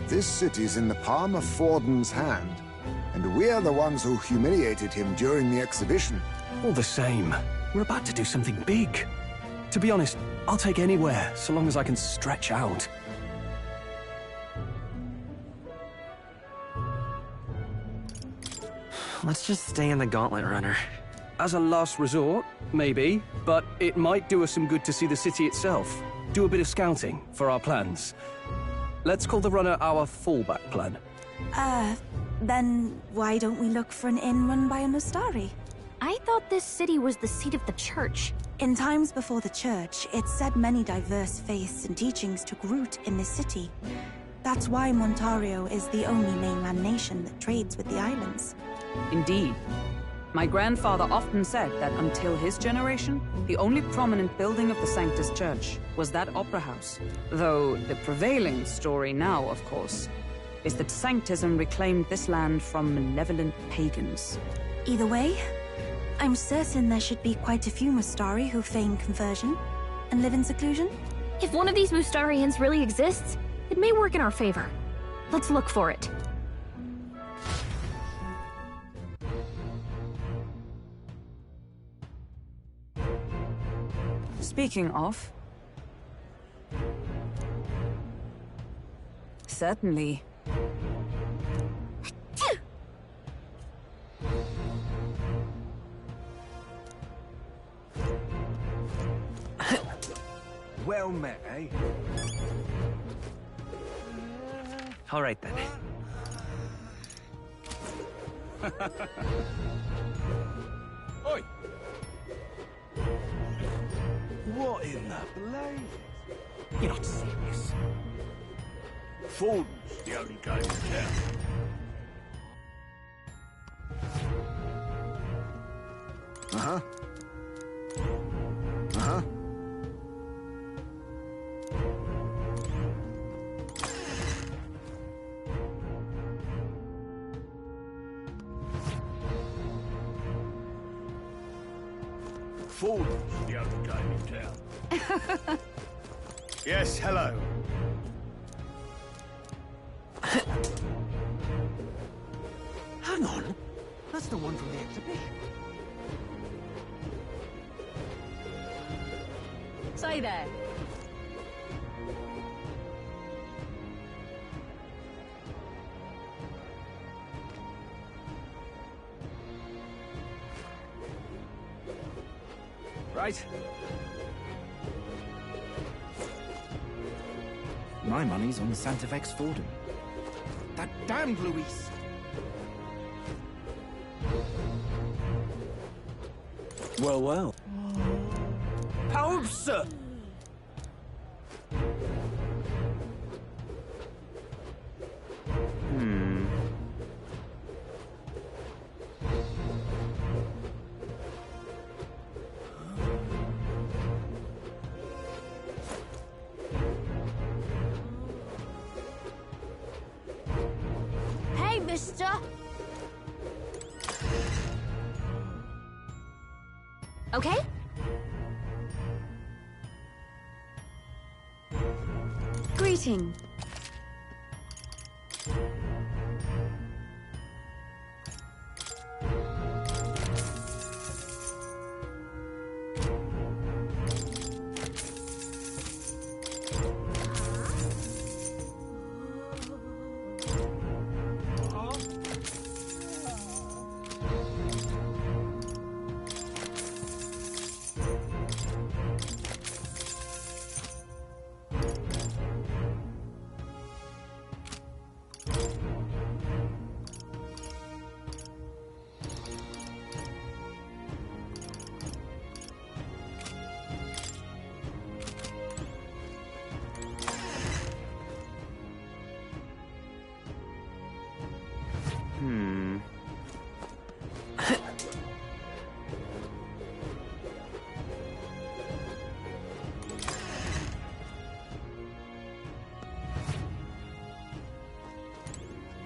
This city's in the palm of Forden's hand, and we're the ones who humiliated him during the exhibition. All the same, we're about to do something big. To be honest, I'll take anywhere, so long as I can stretch out. Let's just stay in the Gauntlet Runner. As a last resort, maybe, but it might do us some good to see the city itself. Do a bit of scouting for our plans. Let's call the runner our fallback plan. Then why don't we look for an inn run by a Nostari? I thought this city was the seat of the church. In times before the church, it said many diverse faiths and teachings took root in this city. That's why Montario is the only mainland nation that trades with the islands. Indeed. My grandfather often said that until his generation, the only prominent building of the Sanctus Church was that opera house. Though the prevailing story now, of course, is that Sanctism reclaimed this land from malevolent pagans. Either way, I'm certain there should be quite a few Mustari who feign conversion and live in seclusion. If one of these Mustarians really exists, it may work in our favor. Let's look for it. Speaking of... Certainly. Well met, eh? All right, then. Oi! What in the blaze? You're not serious. Ford's the only game in town. Uh-huh. Uh-huh. Ford's the only game in town. Yes, hello. Hang on. That's the one from the exhibition. Say there. Right. My money's on the Santa Vex Fordham. That damned Luis. Well, well. How absurd! Hey, mister! Okay? Greeting.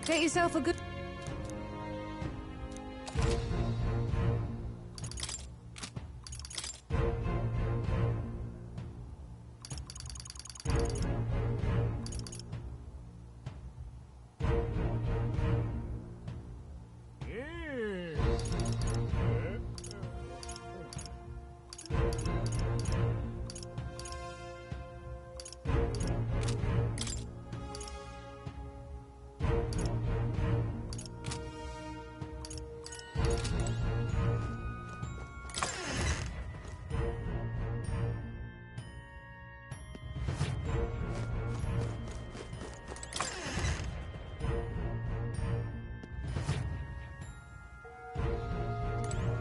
Get yourself a good...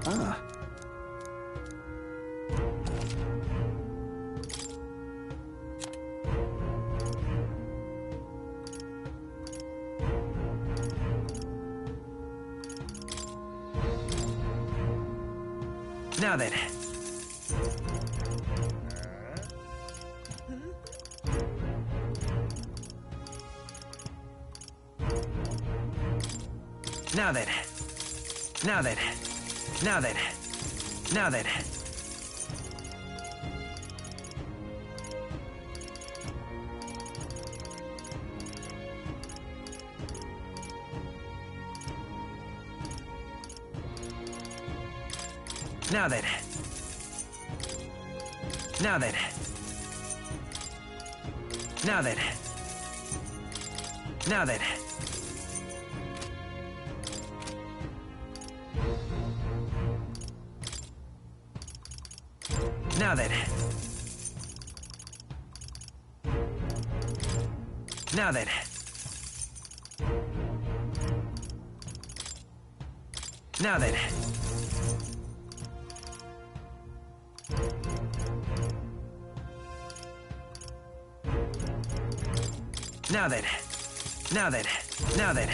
Ah. Now then. Now then. Now then. Now then. Now then. Now then. Now then. Now then. Now then. Now then. Now then. Now then. Now then. Now then. Now then.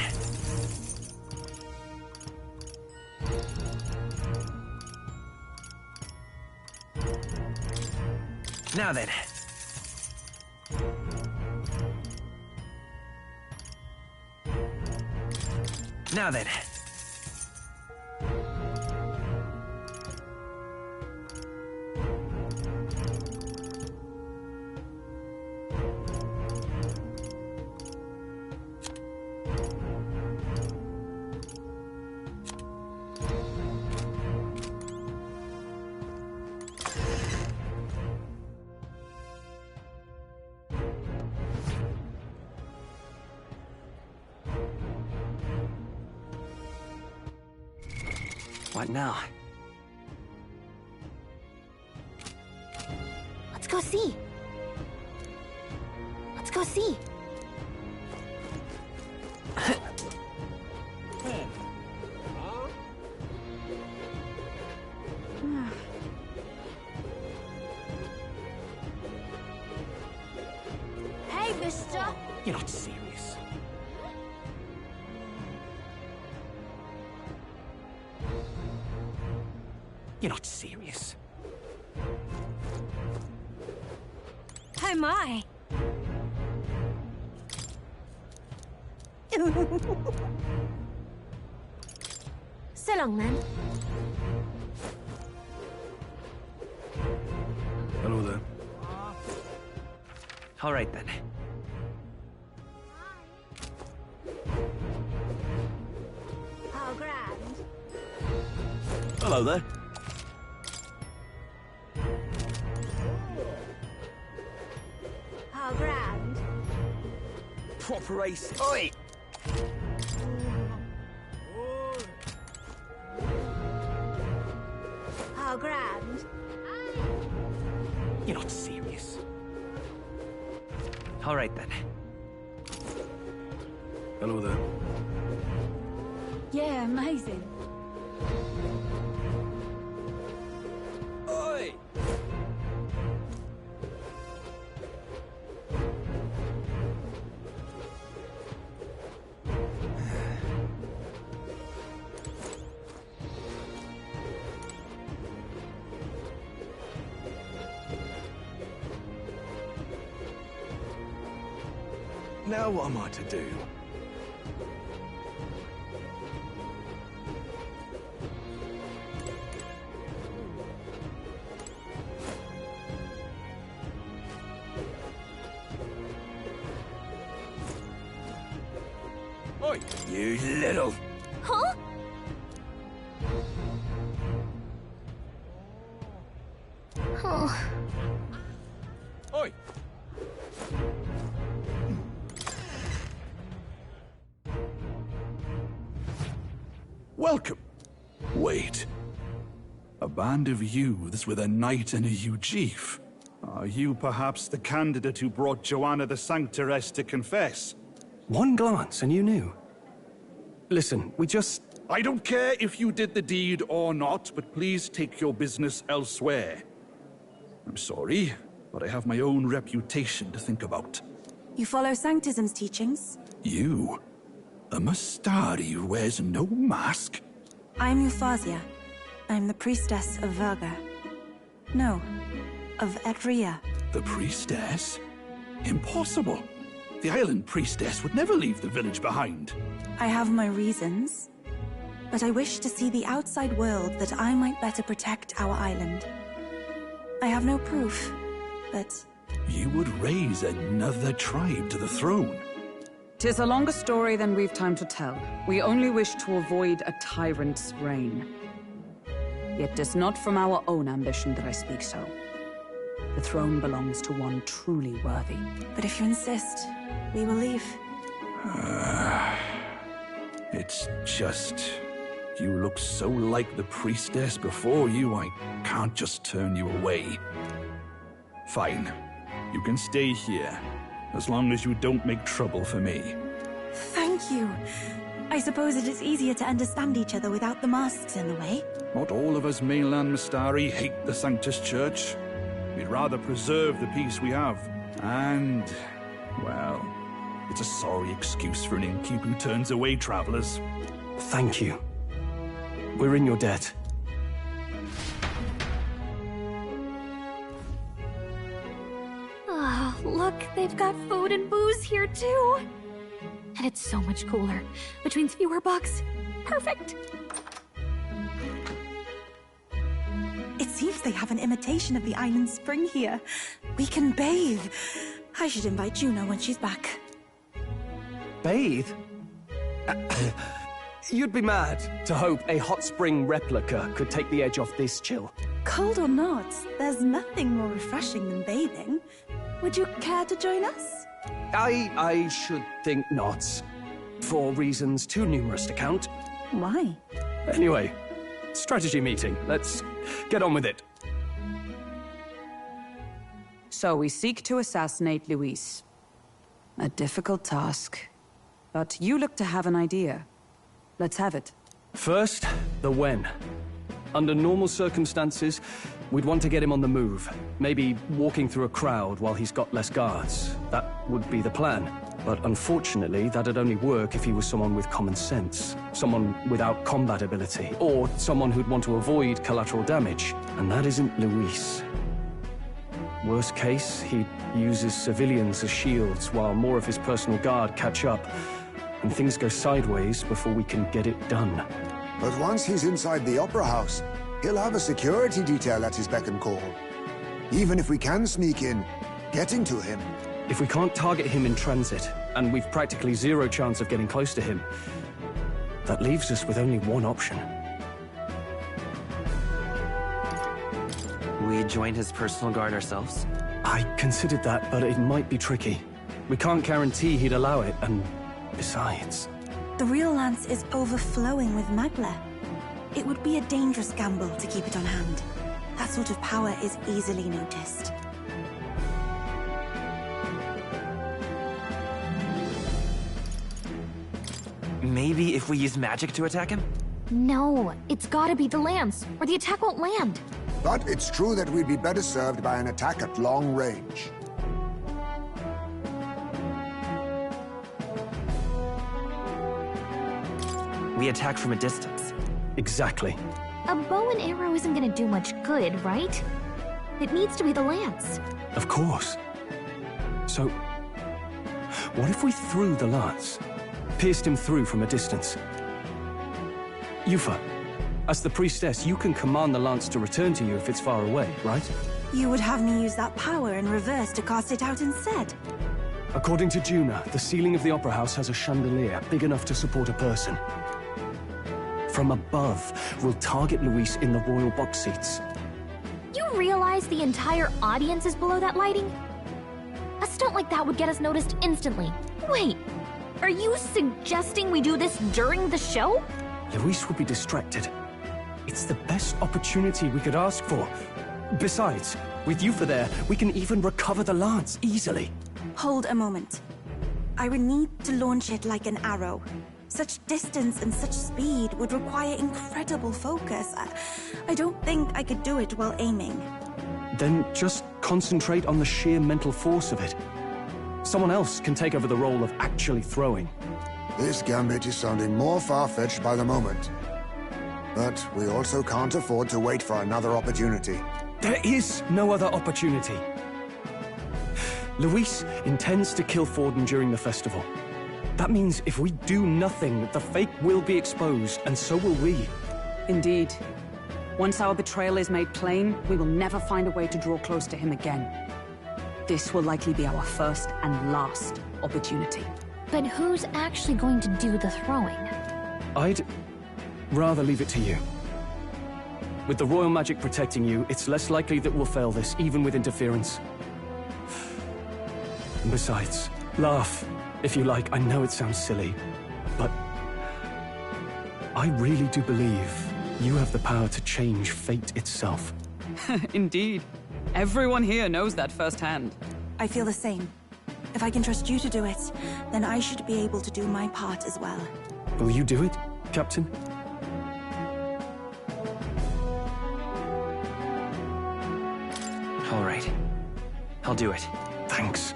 Now then. Now then. What now? Let's go see. Let's go see. Hey, mister! You're not serious. You're not serious. Oh my! So long, then. Hello there. All right then. How grand. Hello there. How grand. Proper race. Oi! How grand. You're not serious. All right then. Hello there. Yeah, amazing. Oi! Now what am I to do? Oi! You little... Huh? Oh. Oi! Welcome. Wait. A band of youths with a knight and a eugif. Are you perhaps the candidate who brought Joanna the Sanctoress to confess? One glance and you knew. Listen, we just... I don't care if you did the deed or not, but please take your business elsewhere. I'm sorry, but I have my own reputation to think about. You follow Sanctism's teachings? You? A Mystari who wears no mask? I'm Euphausia. I'm the priestess of Verga. No, of Etria. The priestess? Impossible. The island priestess would never leave the village behind. I have my reasons, but I wish to see the outside world that I might better protect our island. I have no proof, but... You would raise another tribe to the throne. 'Tis a longer story than we've time to tell. We only wish to avoid a tyrant's reign. Yet 'tis not from our own ambition that I speak so. The throne belongs to one truly worthy. But if you insist, we will leave. It's just... You look so like the priestess before you, I can't just turn you away. Fine. You can stay here, as long as you don't make trouble for me. Thank you. I suppose it is easier to understand each other without the masks in the way. Not all of us mainland Mystari hate the Sanctus Church. We'd rather preserve the peace we have. And, well, it's a sorry excuse for an innkeep who turns away travelers. Thank you. We're in your debt. Oh, look, they've got food and booze here too. And it's so much cooler, which means fewer bugs. Perfect. It seems they have an imitation of the island spring here. We can bathe. I should invite Juno when she's back. Bathe? You'd be mad to hope a hot spring replica could take the edge off this chill. Cold or not, there's nothing more refreshing than bathing. Would you care to join us? I should think not. For reasons too numerous to count. Why? Anyway, strategy meeting. Let's get on with it. So we seek to assassinate Luis. A difficult task. But you look to have an idea. Let's have it. First, the when. Under normal circumstances, we'd want to get him on the move. Maybe walking through a crowd while he's got less guards. That would be the plan. But unfortunately, that'd only work if he was someone with common sense. Someone without combat ability. Or someone who'd want to avoid collateral damage. And that isn't Luis. Worst case, he'd use his civilians as shields while more of his personal guard catch up. And things go sideways before we can get it done. But once he's inside the Opera House, he'll have a security detail at his beck and call. Even if we can sneak in, getting to him... If we can't target him in transit, and we've practically zero chance of getting close to him, that leaves us with only one option. We join his personal guard ourselves? I considered that, but it might be tricky. We can't guarantee he'd allow it, and besides... The real lance is overflowing with Magla. It would be a dangerous gamble to keep it on hand. That sort of power is easily noticed. Maybe if we use magic to attack him? No, it's gotta be the lance, or the attack won't land. But it's true that we'd be better served by an attack at long range. We attack from a distance. Exactly. A bow and arrow isn't gonna do much good, right? It needs to be the lance. Of course. So, what if we threw the lance? Pierced him through from a distance? Yufa, as the priestess, you can command the lance to return to you if it's far away, right? You would have me use that power in reverse to cast it out instead? According to Juna, the ceiling of the Opera House has a chandelier big enough to support a person. From above, we'll target Luis in the royal box seats. You realize the entire audience is below that lighting? A stunt like that would get us noticed instantly. Wait, are you suggesting we do this during the show? Luis would be distracted. It's the best opportunity we could ask for. Besides, with Yufa there, we can even recover the lance easily. Hold a moment. I would need to launch it like an arrow. Such distance and such speed would require incredible focus. I don't think I could do it while aiming. Then just concentrate on the sheer mental force of it. Someone else can take over the role of actually throwing. This gambit is sounding more far-fetched by the moment. But we also can't afford to wait for another opportunity. There is no other opportunity. Luis intends to kill Forden during the festival. That means if we do nothing, the fake will be exposed, and so will we. Indeed. Once our betrayal is made plain, we will never find a way to draw close to him again. This will likely be our first and last opportunity. But who's actually going to do the throwing? I'd rather leave it to you. With the royal magic protecting you, it's less likely that we'll fail this, even with interference. And besides, laugh, if you like. I know it sounds silly, but I really do believe you have the power to change fate itself. Indeed. Everyone here knows that firsthand. I feel the same. If I can trust you to do it, then I should be able to do my part as well. Will you do it, Captain? All right. I'll do it. Thanks.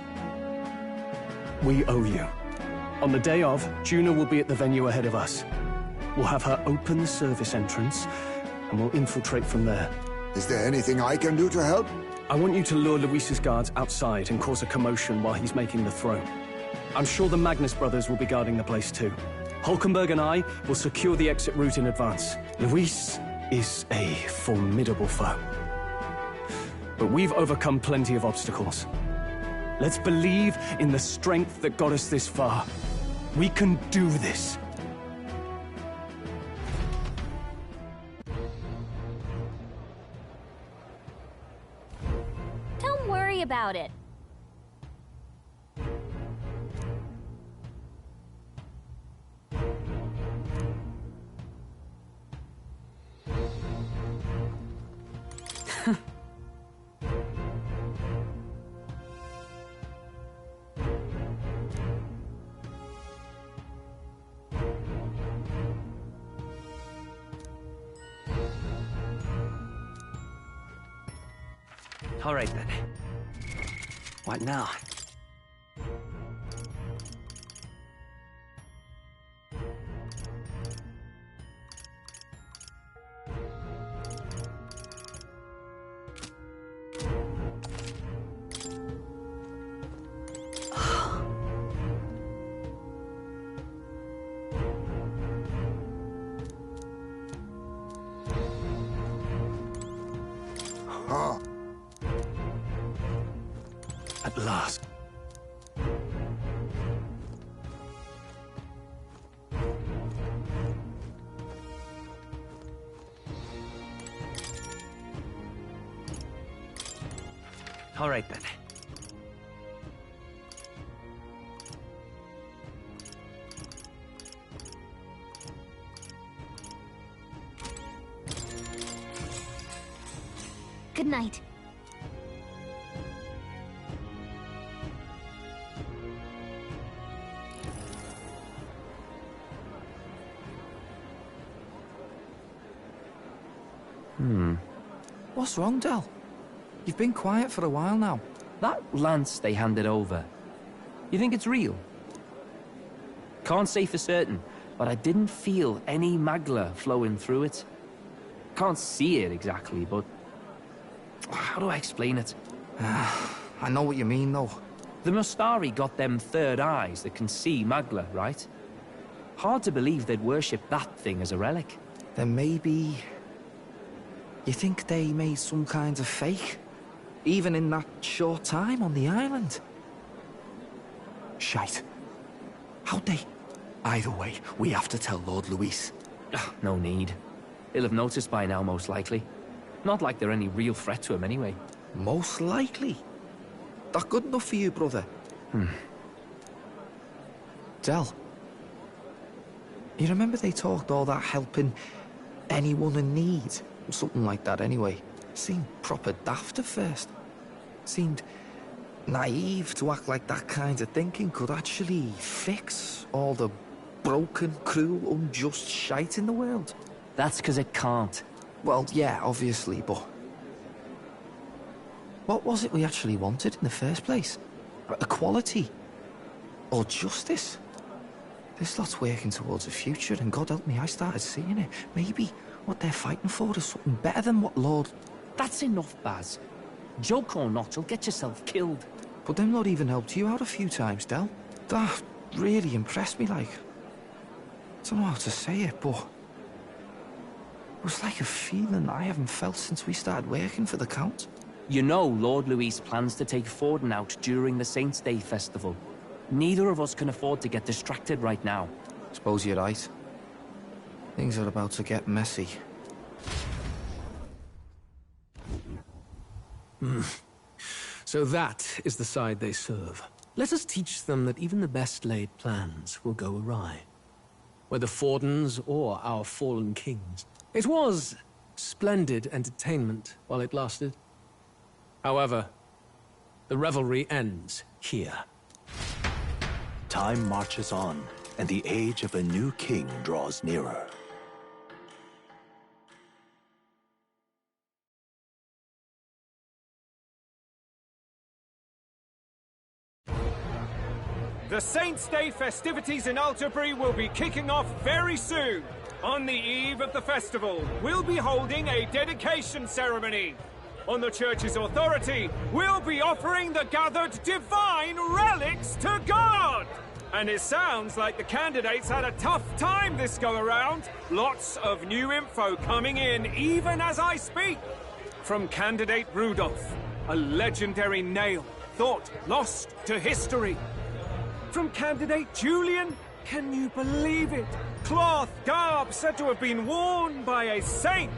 We owe you. On the day of, Juna will be at the venue ahead of us. We'll have her open the service entrance, and we'll infiltrate from there. Is there anything I can do to help? I want you to lure Luis's guards outside and cause a commotion while he's making the throw. I'm sure the Magnus brothers will be guarding the place too. Hulkenberg and I will secure the exit route in advance. Luis is a formidable foe. But we've overcome plenty of obstacles. Let's believe in the strength that got us this far. We can do this. Don't worry about it. All right, then. What now? Huh. At last. All right, then. Good night. What's wrong, Del? You've been quiet for a while now. That lance they handed over, you think it's real? Can't say for certain, but I didn't feel any magla flowing through it. Can't see it exactly, but how do I explain it? I know what you mean, though. The Mustari got them third eyes that can see magla, right? Hard to believe they'd worship that thing as a relic. Then maybe... You think they made some kind of fake? Even in that short time on the island? Shite. How'd they? Either way, we have to tell Lord Luis. No need. He'll have noticed by now, most likely. Not like they're any real threat to him anyway. Most likely? That good enough for you, brother? Del, you remember they talked all that helping anyone in need? Something like that anyway. Seemed proper daft at first. Seemed naive to act like that kind of thinking could actually fix all the broken, cruel, unjust shite in the world. That's because it can't. Well, yeah, obviously, but... what was it we actually wanted in the first place? Equality? Or justice? This lot's working towards a future, and God help me, I started seeing it. Maybe what they're fighting for is something better than what Lord... That's enough, Baz. Joke or not, you'll get yourself killed. But them lot even helped you out a few times, Del. That really impressed me, like... I don't know how to say it, but... it was like a feeling I haven't felt since we started working for the Count. You know Lord Luis plans to take Forden out during the Saints' Day festival. Neither of us can afford to get distracted right now. Suppose you're right. Things are about to get messy. So that is the side they serve. Let us teach them that even the best laid plans will go awry. Whether Fordens or our fallen kings. It was splendid entertainment while it lasted. However, the revelry ends here. Time marches on, and the age of a new king draws nearer. The Saints' Day festivities in Altabury will be kicking off very soon. On the eve of the festival, we'll be holding a dedication ceremony. On the church's authority, we'll be offering the gathered divine relics to God! And it sounds like the candidates had a tough time this go-around. Lots of new info coming in, even as I speak. From candidate Rudolph, a legendary nail, thought lost to history. From candidate Julian, can you believe it? Cloth garb said to have been worn by a saint.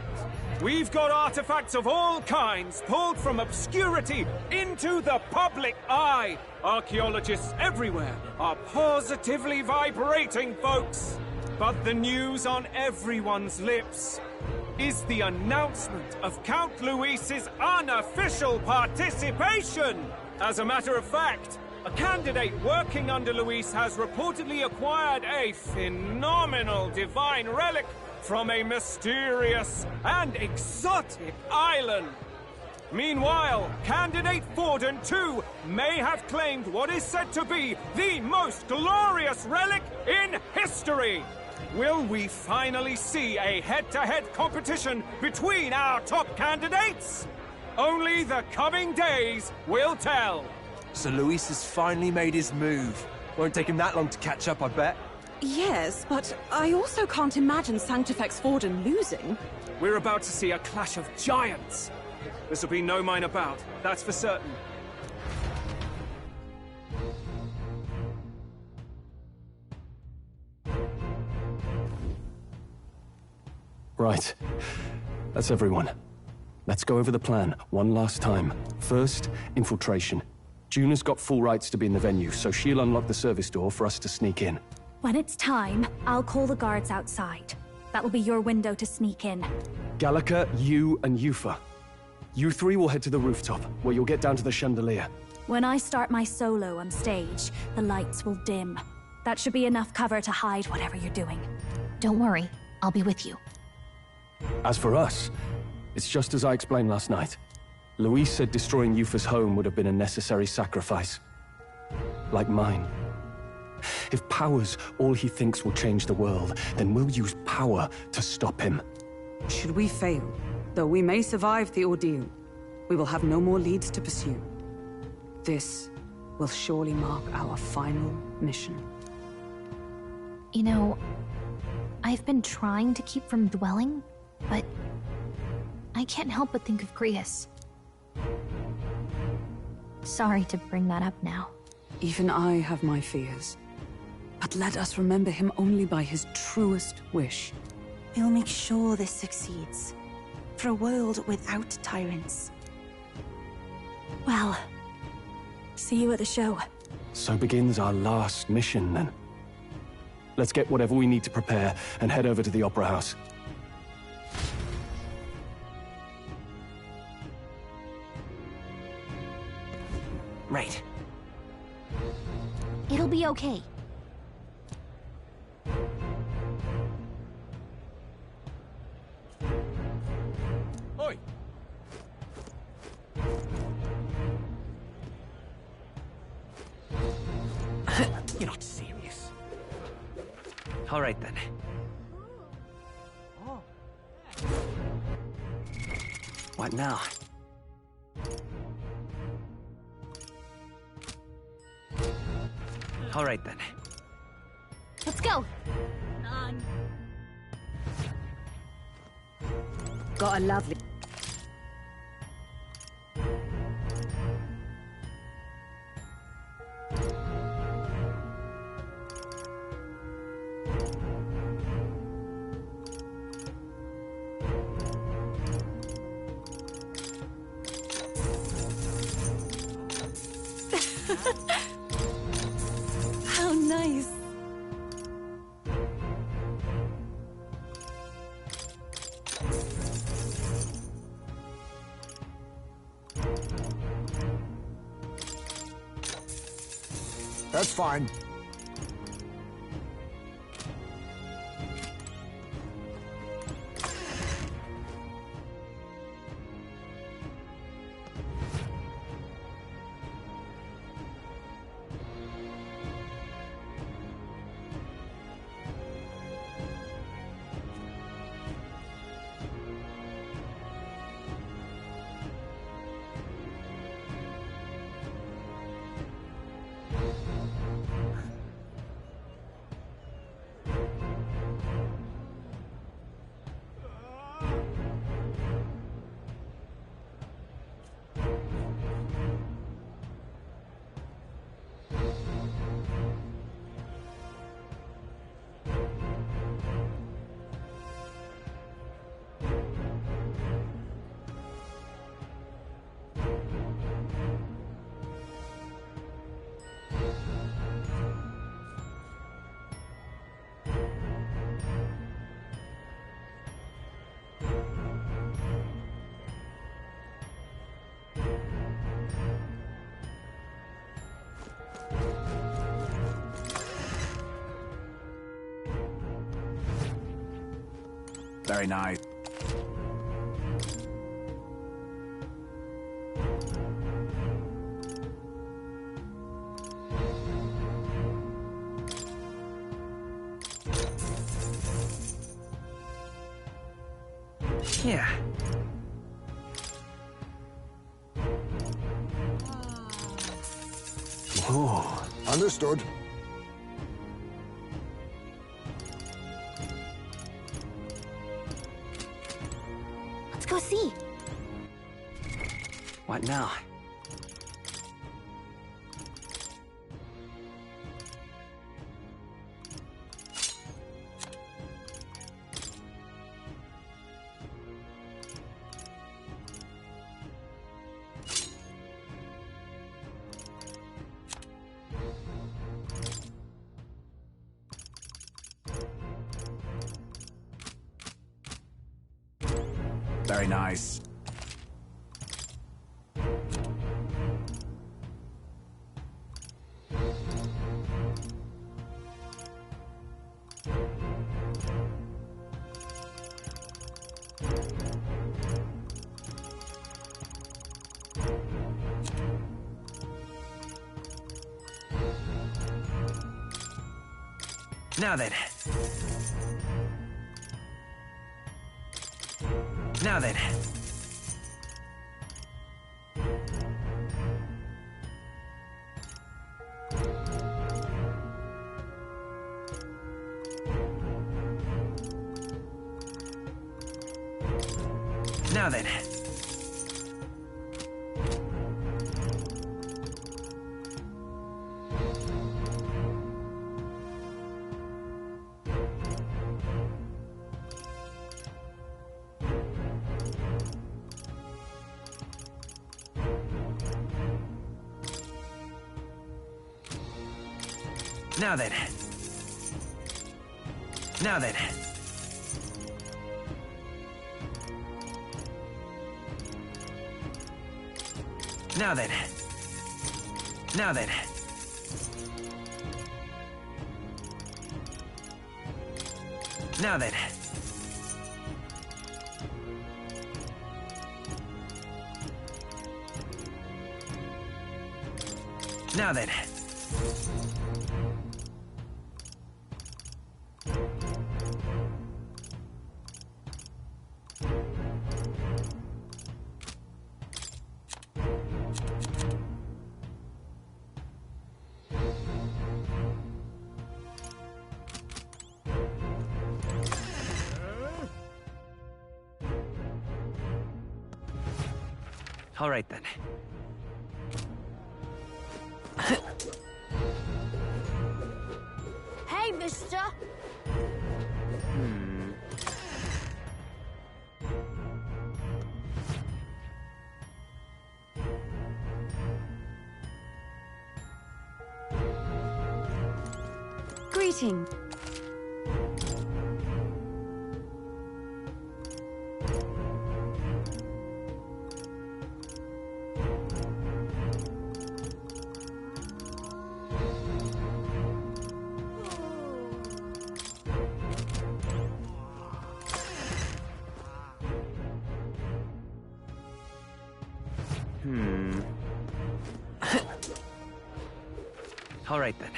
We've got artifacts of all kinds pulled from obscurity into the public eye. Archaeologists everywhere are positively vibrating, folks. But the news on everyone's lips is the announcement of Count Luis's unofficial participation. As a matter of fact, a candidate working under Luis has reportedly acquired a phenomenal divine relic from a mysterious and exotic island. Meanwhile, candidate Forden, too, may have claimed what is said to be the most glorious relic in history. Will we finally see a head-to-head competition between our top candidates? Only the coming days will tell. So Luis has finally made his move. Won't take him that long to catch up, I bet. Yes, but I also can't imagine Sanctifex Forden losing. We're about to see a clash of giants. This will be no mine about, that's for certain. Right. That's everyone. Let's go over the plan one last time. First, infiltration. Juna's got full rights to be in the venue, so she'll unlock the service door for us to sneak in. When it's time, I'll call the guards outside. That'll be your window to sneak in. Gallica, you, and Yufa. You three will head to the rooftop, where you'll get down to the chandelier. When I start my solo on stage, the lights will dim. That should be enough cover to hide whatever you're doing. Don't worry, I'll be with you. As for us, it's just as I explained last night. Luis said destroying Yufa's home would have been a necessary sacrifice. Like mine. If power's all he thinks will change the world, then we'll use power to stop him. Should we fail, though we may survive the ordeal, we will have no more leads to pursue. This will surely mark our final mission. You know, I've been trying to keep from dwelling, but I can't help but think of Grius. Sorry to bring that up now. Even I have my fears. But let us remember him only by his truest wish. We'll make sure this succeeds. For a world without tyrants. Well, see you at the show. So begins our last mission, then. Let's get whatever we need to prepare and head over to the Opera House. Right. It'll be okay. You're not serious. All right, then. What now? All right, then. Let's go. Got a lovely... How nice. That's fine. Very nice. Yeah. Oh, understood. Let's go see. What now? Very nice. Now then. Now then. Now then. Now then. Now then. Now then. Now then. Now then. Now then. All right, then. Hey, mister! Greeting. All right, then.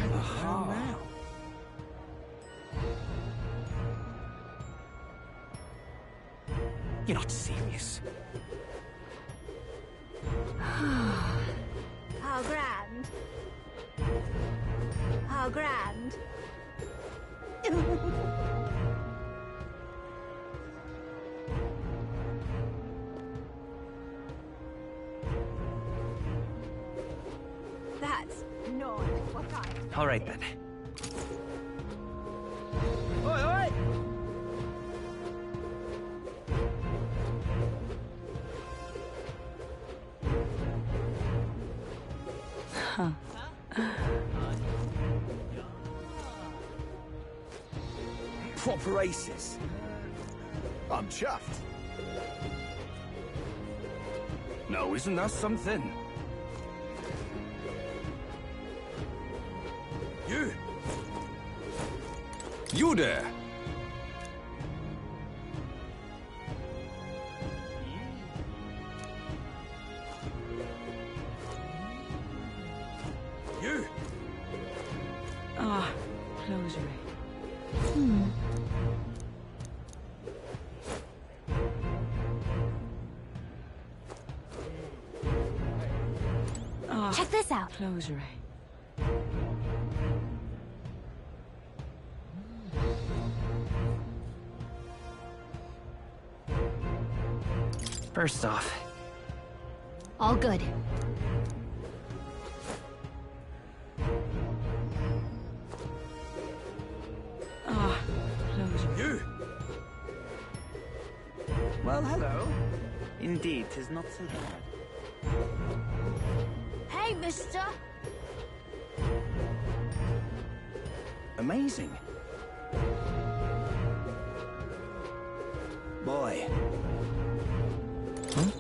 Now. You're not serious. How grand. How grand. That's not what I... All right, then. Oi, oi! Huh. Proper aces. I'm chuffed. Now, isn't that something? You! You there! You! Ah, closery. Ah, Check this out. closery. First off, All good. Ah, closery. You! well, hello. Indeed, 'tis not so bad. Hey, mister! Amazing. Boy. Huh?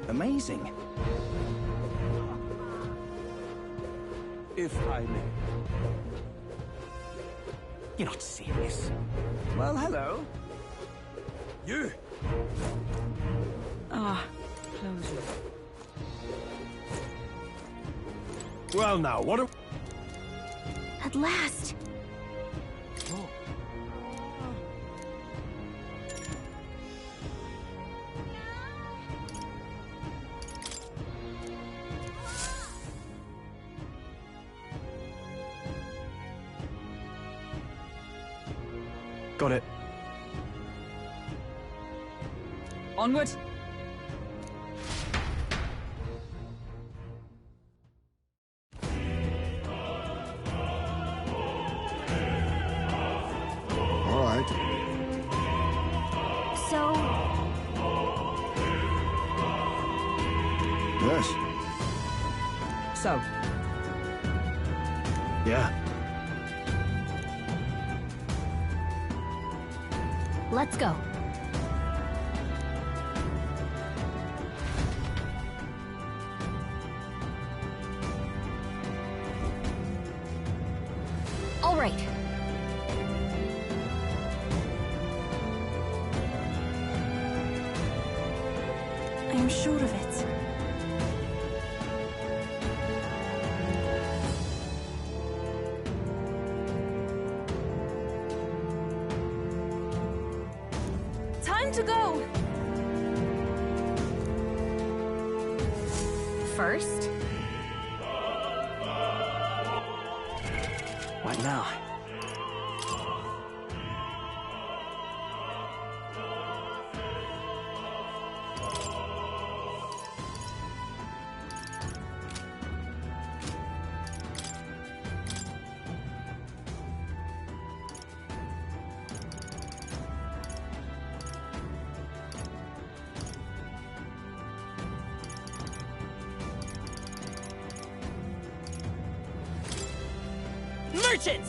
Amazing. If I may. You're not serious. Well, hello. You! Ah, closery. Well, now, what a... At last. Got it. Onward! All right. So? Yeah. Let's go. All right. I am sure of it. Time to go! First? What now? Merchant!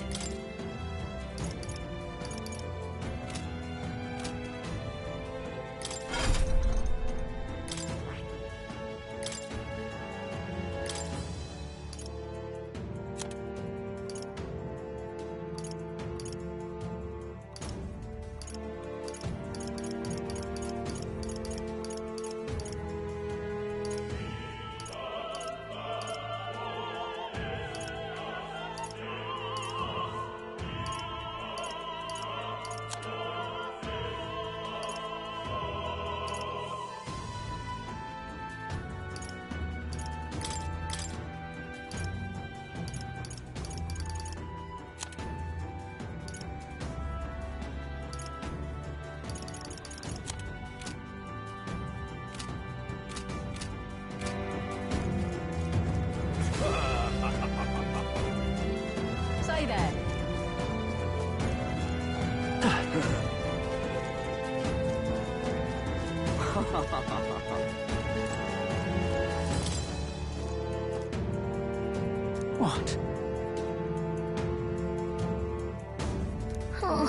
Say that. What? Oh.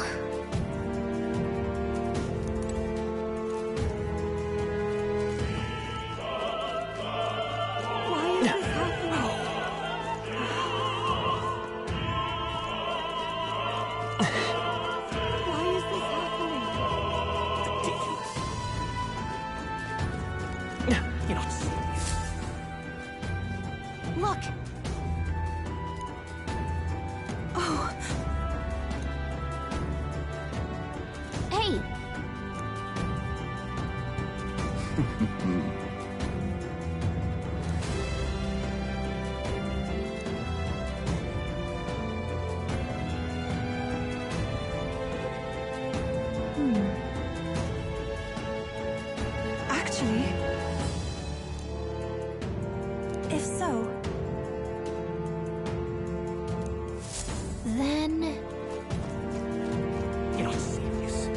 Why is this happening? Why is this happening? Ridiculous. You're not serious. Look! Oh, Hey! actually, if so, Then... You're not serious.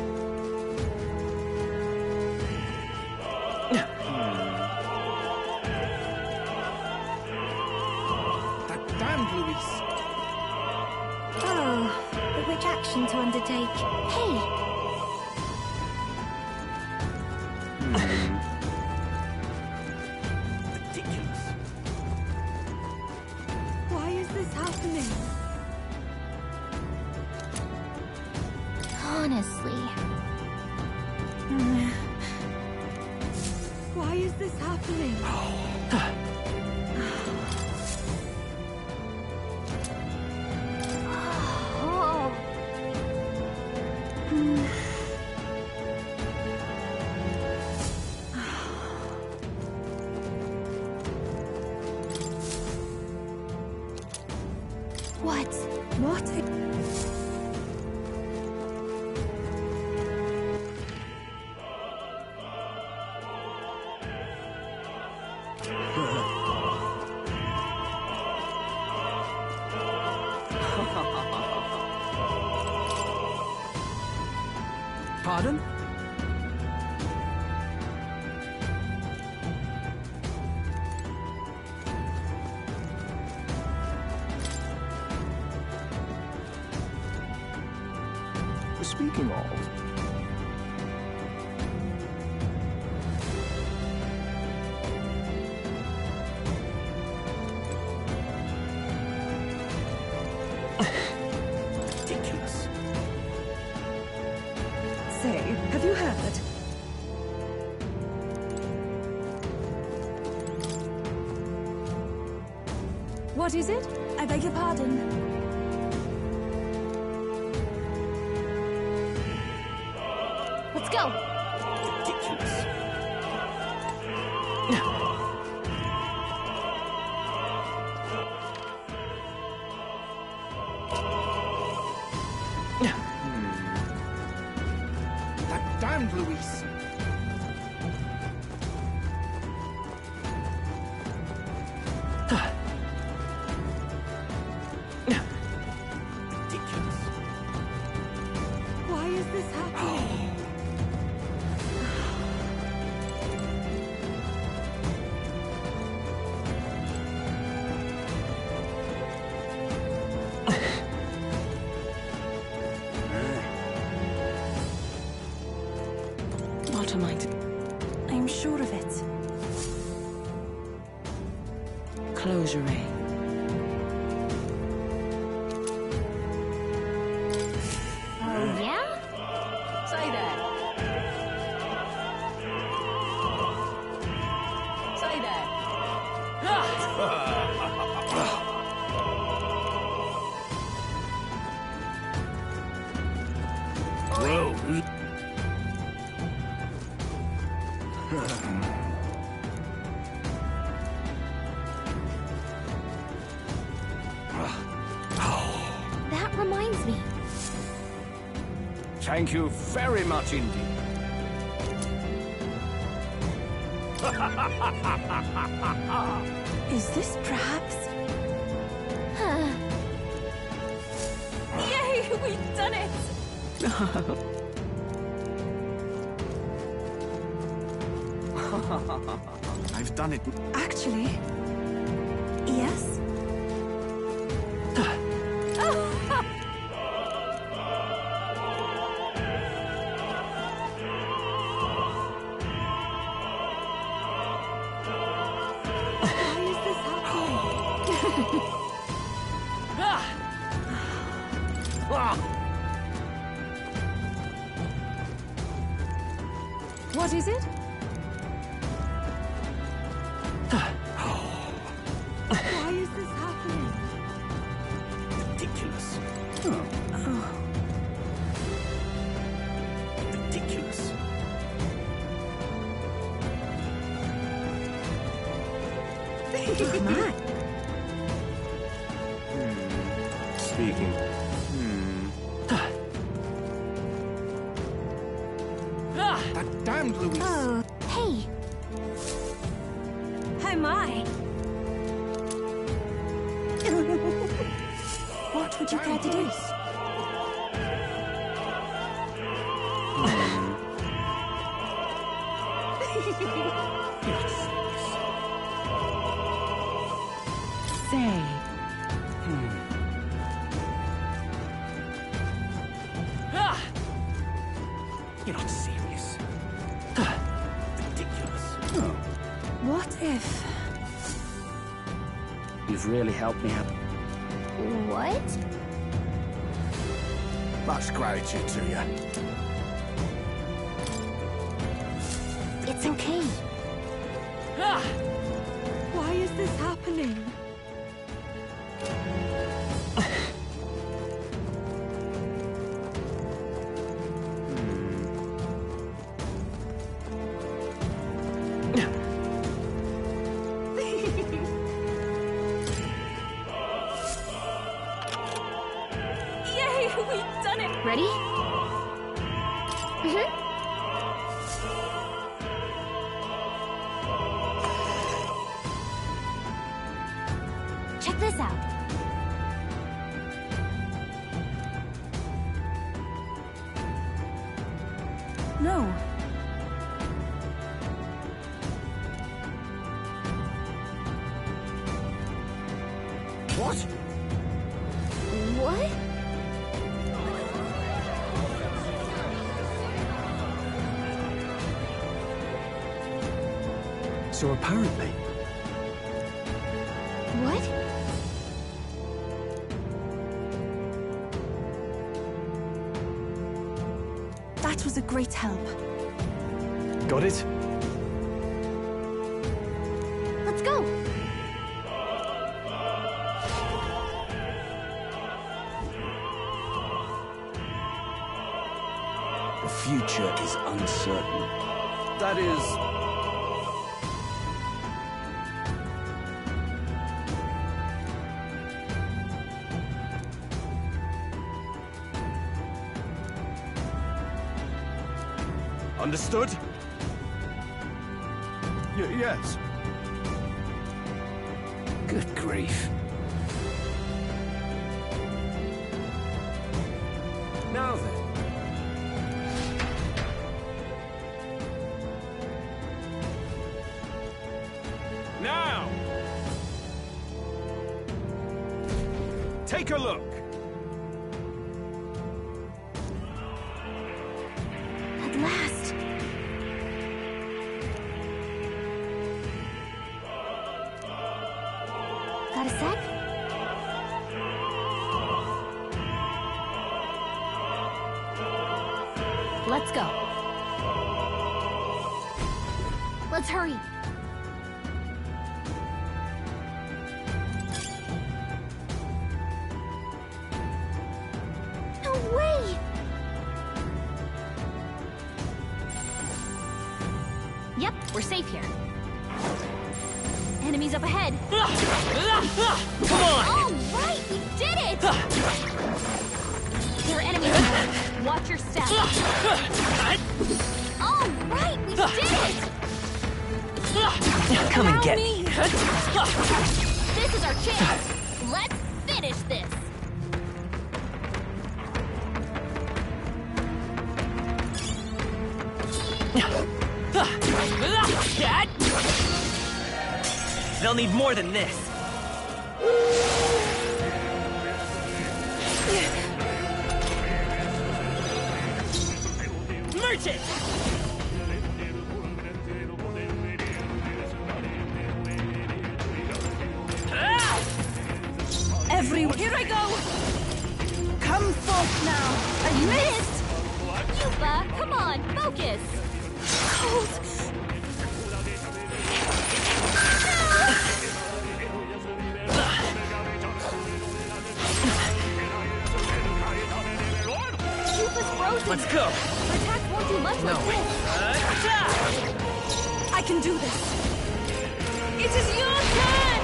That damned Luis. Oh, but which action to undertake? Hey! Ridiculous. why is this happening? Honestly. Why is this happening? Oh. What? What? Pardon? speaking of? Ridiculous. Say, have you heard? What is it? I beg your pardon. Let's go. Ridiculous. That damned Luis. Why is this happening? What am I to... I'm sure of it. Closure, eh? Oh, yeah? Say that. Say Well, That reminds me. Thank you very much indeed. Is this perhaps... Yay! We've done it! I've done it. Actually... Yes? Why is this happening? What is it? Why is this happening? Ridiculous. Oh. Ridiculous. Oh, my. Speaking. That damned Luis. Oh, hey. Oh my! What would you care to do? Say. You're not serious. Ridiculous. What if... You've really helped me out. What? Much gratitude to you. It's okay. Why is this happening? Yay! We've done it! Ready? Check this out. No. What? What? So apparently... What? That was a great help. Got it? Let's go! The future is uncertain. That is... Understood? Yes. Good grief. Now then. Now! Take a look. At last! Got a sec? Let's go. Let's hurry. No way! Yep, we're safe here. Enemies up ahead. Come on! All right, we did it! There are enemies ahead. Watch your step. All right, we did it! Come and get me! This is our chance. Let's finish this. They'll need more than this. Merchant! Everyone, here I go! Come forth now! You missed! Yuba, come on, focus! Cold! Yuba's frozen! Let's go! Attack won't do much like this! I can do this! It is your turn!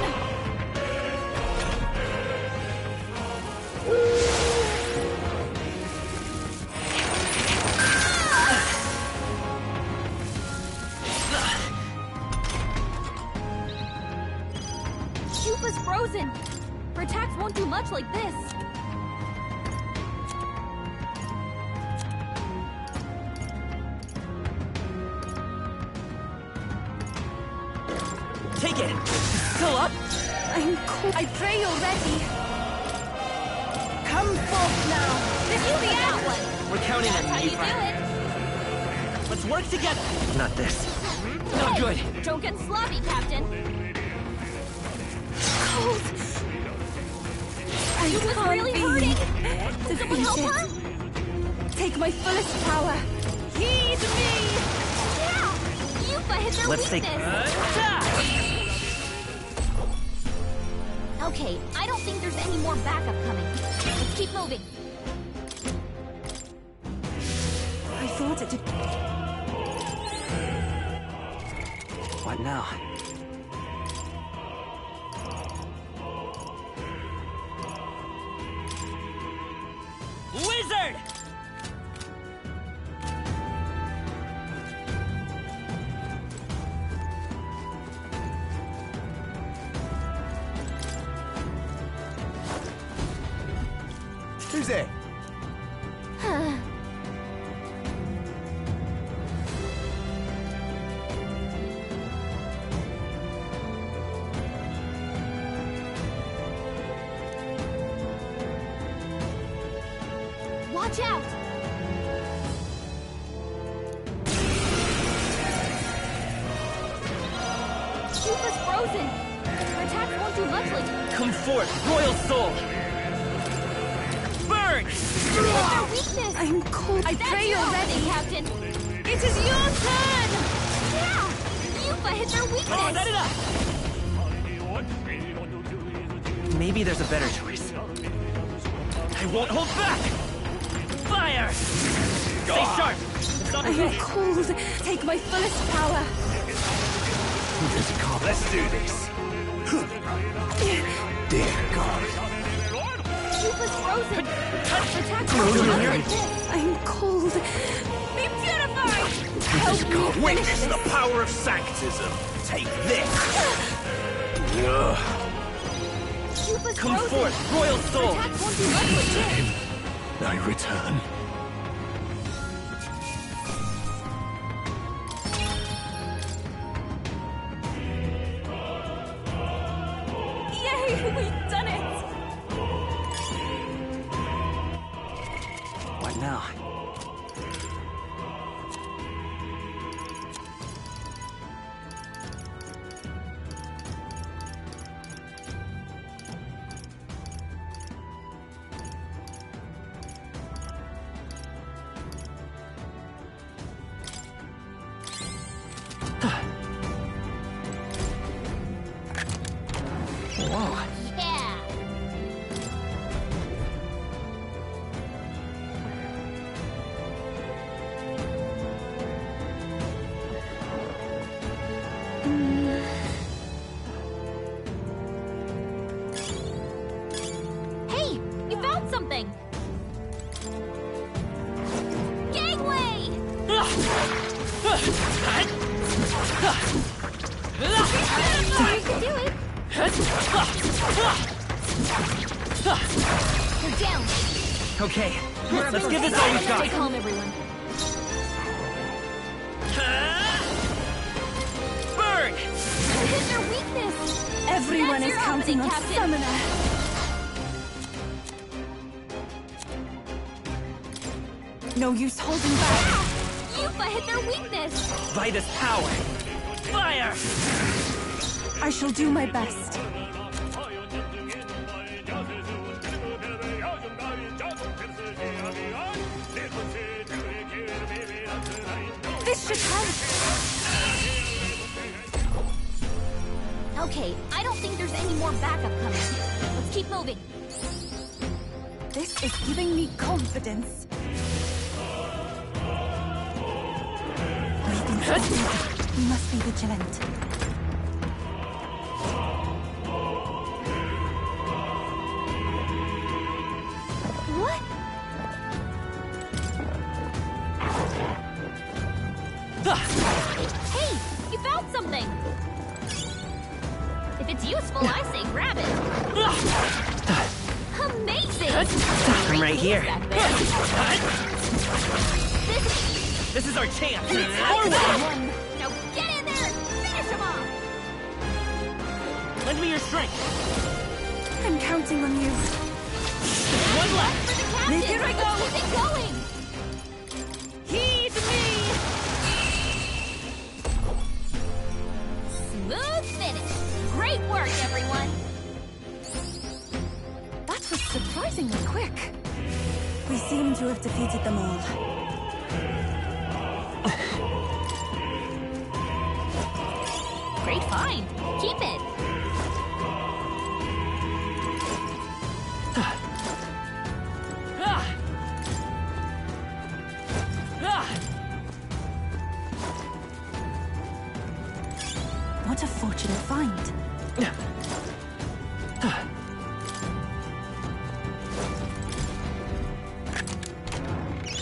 Yuba's frozen! Her attacks won't do much like this! Take it! Still up? I'm cold. I pray you're ready. Come forth now. This will be that one! We're counting That's on how you, you do Fire. it! Let's work together! Not this. Not good! Don't get sloppy, Captain! Cold. I Yuba's can't really be hurting! Someone help defeated. her? Take my fullest power. Heed me! Yeah! Yuba hit their Let's take... weakness! Okay, I don't think there's any more backup coming. Let's keep moving. I thought it did... What now? Wizard! Who's there? Watch out! Come forth, royal soul! Burn! Their weakness! I'm cold. I pray you're ready, Captain. It is your turn! Yeah! Yuffie hit their weakness! Oh, not enough! Maybe there's a better choice. I won't hold back! Fire! Stay sharp! It's not I'm okay. cold. Take my fullest power. Let's do this. Dear God. Yuffie's frozen! Attack I'm cold. Be purified! Help me finish Witness this. the power of sanctism. Take this. Yuffie's Come frozen! forth, royal soul! Attack won't do much with this! I return. Yay, we've done it. What now? Whoa. Yeah! Hey! You found something! Gangway! You can do it! You're down! Okay, let's give this all we've got. Take home, everyone. Burn! Hit their weakness! Everyone That's is your counting on opening, Captain. Summoner. No use holding back. Yuffie hit their weakness! Vitus power! Fire! I shall do my best. This should help. Okay, I don't think there's any more backup coming. Let's keep moving. This is giving me confidence. We've been spotted. We must be vigilant. What? Hey, you found something! If it's useful, I say grab it! Amazing! I'm right here. Back there. This is our chance! This is Forward! one. Now get in there and finish him off! Lend me your strength! I'm counting on you. One left! For the captain! Here I go. Let's keep it going! Heed me! Smooth finish! Great work, everyone! That was surprisingly quick. We seem to have defeated them all. Great find! Keep it! What a fortunate find.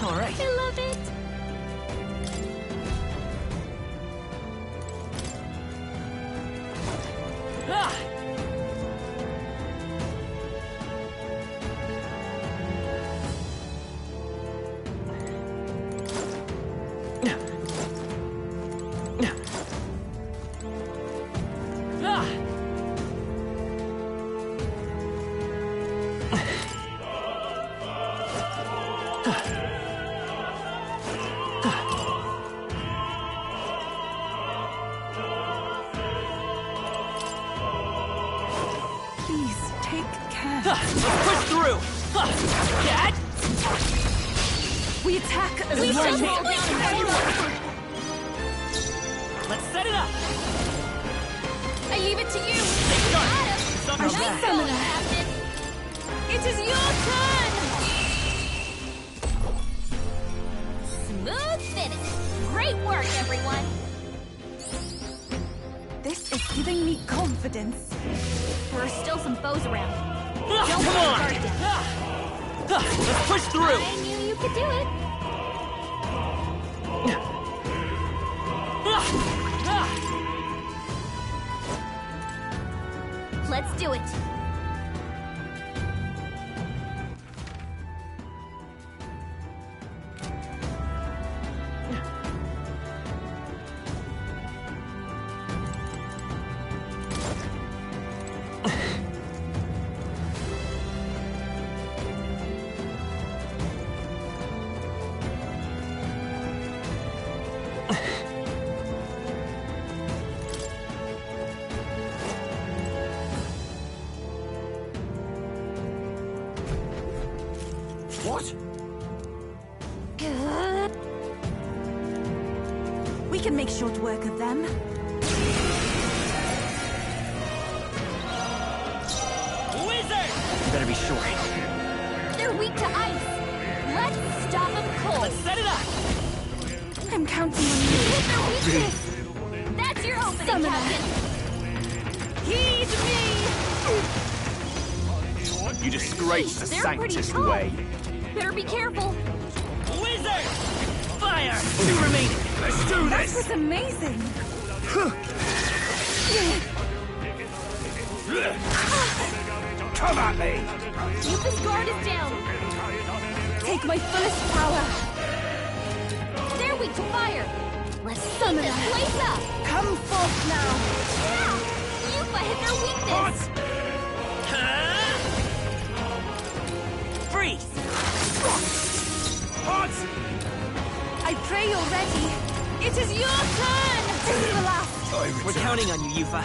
All right. I love it! Please, Let's push through! Dad? We attack as We one. should Let's set it up! I leave it to you. Our Summoner. It is your turn. Smooth finish. Great work, everyone. This is giving me confidence. There are still some foes around. Come let on! the guard down. Let's push through! I knew you could do it. Let's do it. What? We can make short work of them. Wizard! You better be sure. They're weak to ice. Let's stop them cold. Let's set it up! I'm counting on you. Hit their weakness. That's your opening, Summoner. Captain. Heed me. You disgrace the They're pretty Sanctus tall. way. Better be careful. Wizard! Fire! 2 remaining! Let's do That this! was amazing. Come at me! Lupus guard is down. Take my fullest power. They're weak to fire. Let's Summoner. this place up. Come forth now. Yeah. Yupa hit their weakness. Freeze! What? I pray you're ready. It is your turn. This is the last. We're counting on you, Yufa.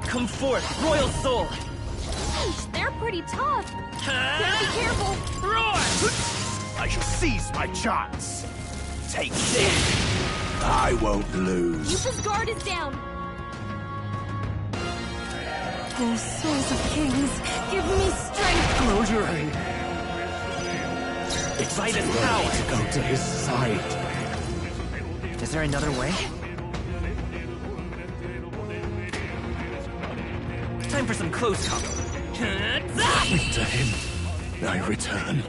Come forth, Royal Soul! Sheesh, they're pretty tough. Better be careful. Roar! I shall seize my chance. Take this. I won't lose. Yupa's guard is down. Oh, souls of kings, give me strength. Close your eyes. By this power! To go to his side. Is there another way? Time for some close combat. To him, I return.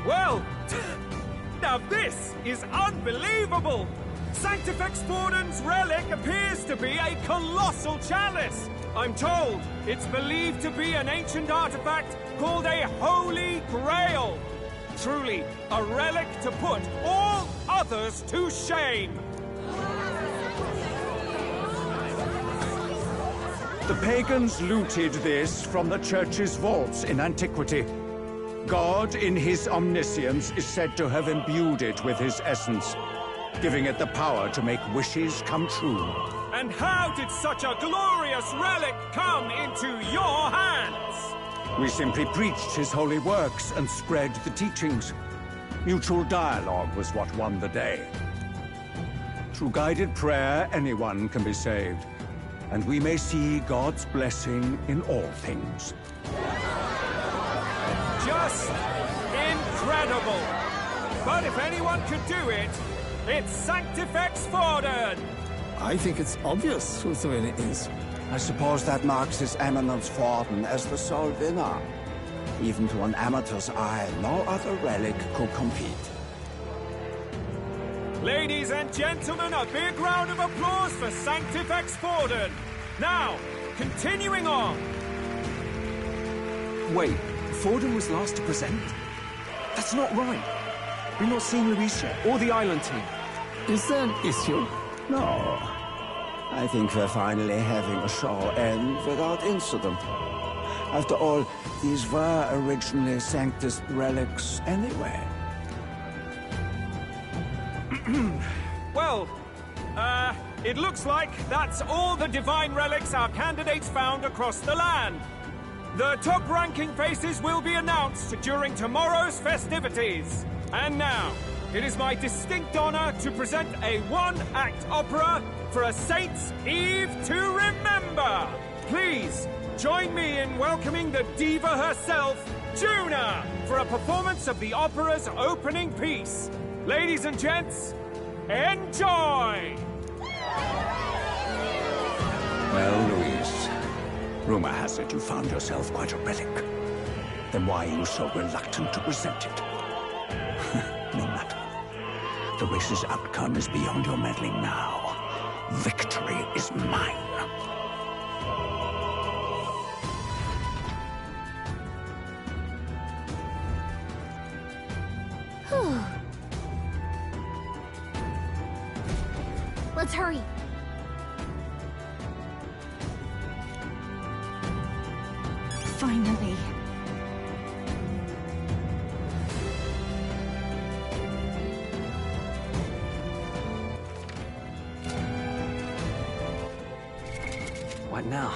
Well, now this is unbelievable! Sanctifex Forden's relic appears to be a colossal chalice! I'm told it's believed to be an ancient artifact called a Holy Grail! Truly, a relic to put all others to shame! The pagans looted this from the church's vaults in antiquity. God, in his omniscience, is said to have imbued it with his essence, giving it the power to make wishes come true. And how did such a glorious relic come into your hands? We simply preached his holy works and spread the teachings. Mutual dialogue was what won the day. Through guided prayer, anyone can be saved, and we may see God's blessing in all things. Just incredible! But if anyone could do it, it's Sanctifex Forden! I think it's obvious whose win it is. I suppose that marks His Eminence Forden as the sole winner. Even to an amateur's eye, no other relic could compete. Ladies and gentlemen, a big round of applause for Sanctifex Forden. Now, continuing on. Wait, Forden was last to present? That's not right. We've not seen Luis yet, or the island team. Is there an issue? No. I think we're finally having a show end without incident. After all, these were originally Sanctus relics anyway. Well, it looks like that's all the divine relics our candidates found across the land. The top-ranking faces will be announced during tomorrow's festivities. And now, it is my distinct honor to present a one-act opera for a Saints' Eve to remember. Please, join me in welcoming the diva herself, Juna, for a performance of the opera's opening piece. Ladies and gents, enjoy! Well, Luis, rumor has it you found yourself quite a relic. Then why are you so reluctant to present it? No matter. The race's outcome is beyond your meddling now. Victory is mine. Let's hurry. Finally. What now?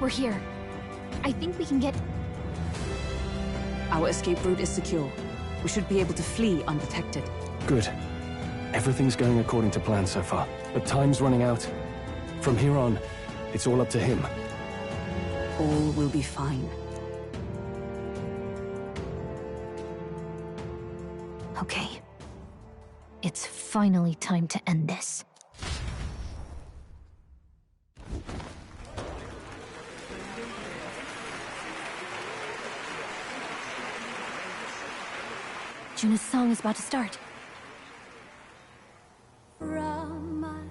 We're here. I think we can get... Our escape route is secure. We should be able to flee undetected. Good. Everything's going according to plan so far, but time's running out. From here on, it's all up to him. All will be fine. Okay. It's finally time to end this. Juna's song is about to start. From my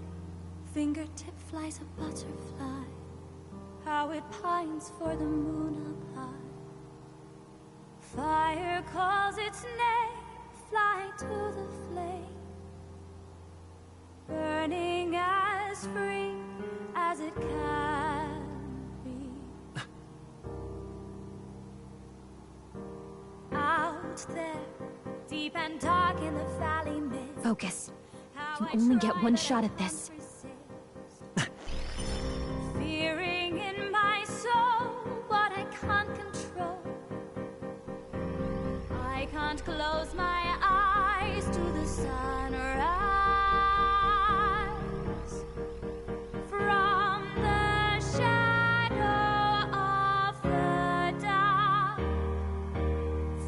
fingertip flies a butterfly, how it pines for the moon up high. Fire calls its name, fly to the flame, burning as free as it can be. Out there, deep and dark in the valley mist. Focus. You only get one shot at this. Fearing in my soul what I can't control. I can't close my eyes to the sunrise. From the shadow of the dark,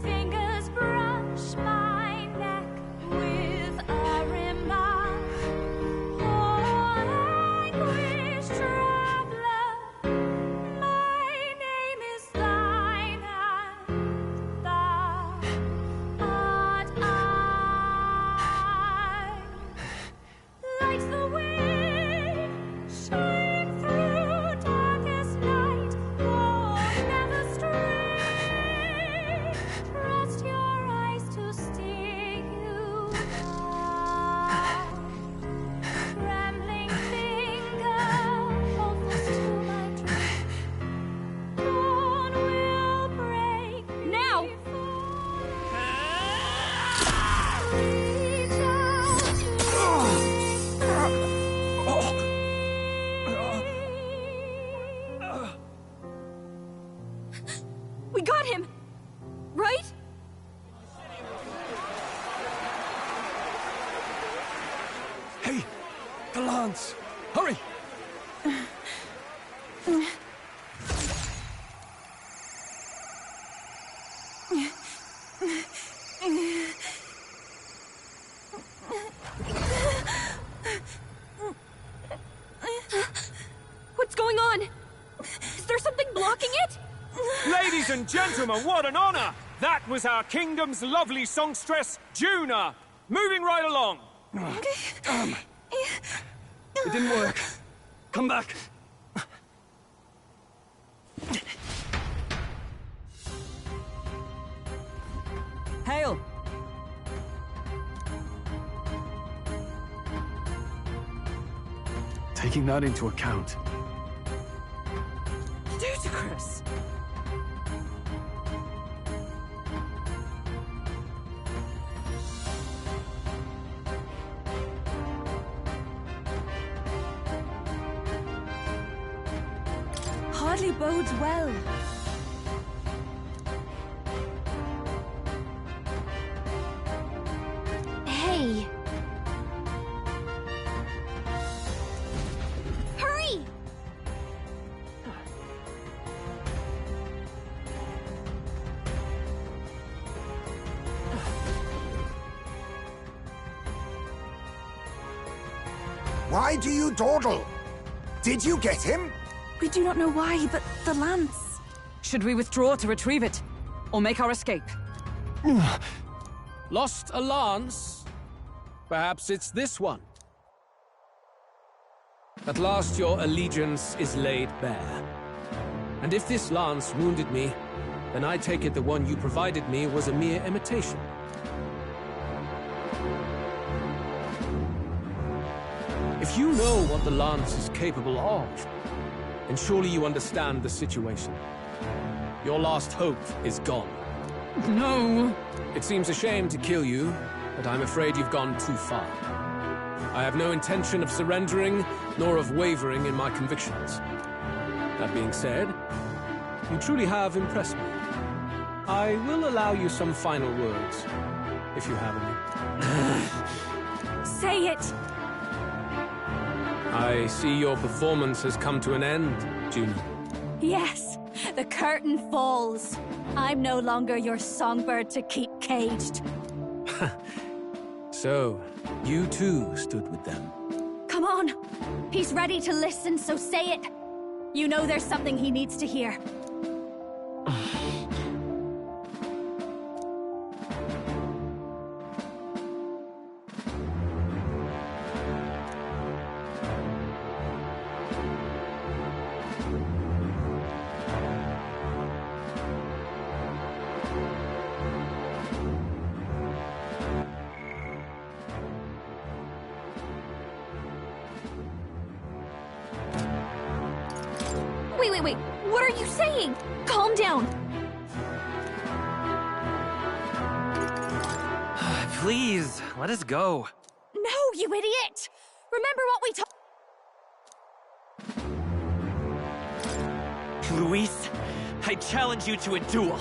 fingers brush my neck with a remark. Oh, got him! Right? Hey! The lance! Hurry! What's going on? Is there something blocking it? Ladies and gentlemen, what an honor! That was our kingdom's lovely songstress, Juna. Moving right along. It didn't work. Come back. Hail! Taking that into account, Ludicrous! Hardly bodes well. Hey! Hurry! Why do you dawdle? Did you get him? We do not know why, but the lance... Should we withdraw to retrieve it? Or make our escape? Lost a lance? Perhaps it's this one. At last your allegiance is laid bare. And if this lance wounded me, then I take it the one you provided me was a mere imitation. If you know what the lance is capable of, then surely you understand the situation. Your last hope is gone. No! It seems a shame to kill you, but I'm afraid you've gone too far. I have no intention of surrendering, nor of wavering in my convictions. That being said, you truly have impressed me. I will allow you some final words, if you have any. Say it! I see your performance has come to an end, Juna. Yes, the curtain falls. I'm no longer your songbird to keep caged. So, you too stood with them. Come on. He's ready to listen, so say it. You know there's something he needs to hear. Wait. What are you saying? Calm down. Please, let us go. No, you idiot! Remember what we Luis, I challenge you to a duel.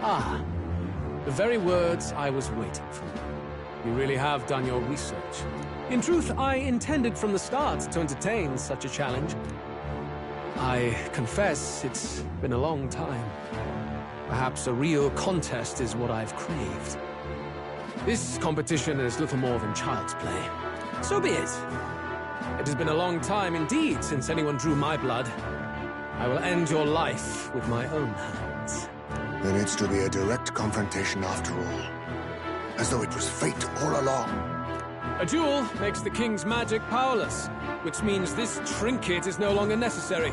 Ah, the very words I was waiting for. You really have done your research. In truth, I intended from the start to entertain such a challenge. I confess it's been a long time. Perhaps a real contest is what I've craved. This competition is little more than child's play. So be it. It has been a long time indeed since anyone drew my blood. I will end your life with my own hands. Then it's to be a direct confrontation after all. As though it was fate all along. A duel makes the king's magic powerless, which means this trinket is no longer necessary.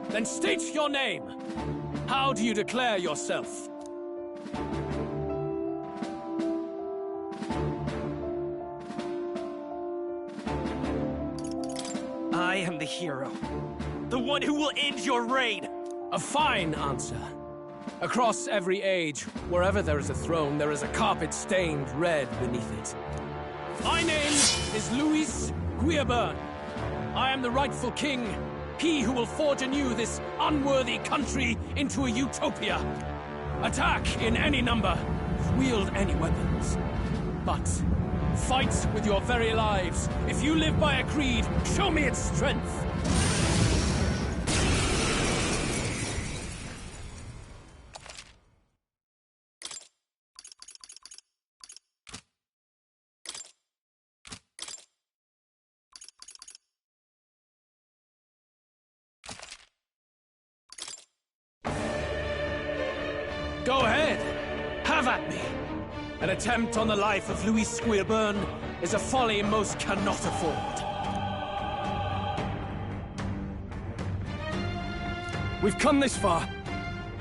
Then state your name. How do you declare yourself? I am the hero. The one who will end your reign. A fine answer. Across every age, wherever there is a throne, there is a carpet stained red beneath it. My name is Luis Guillaburn. I am the rightful king. He who will forge anew this unworthy country into a utopia. Attack in any number. Wield any weapons. But fight with your very lives. If you live by a creed, show me its strength. Go ahead. Have at me. An attempt on the life of Louis Squealburn is a folly most cannot afford. We've come this far.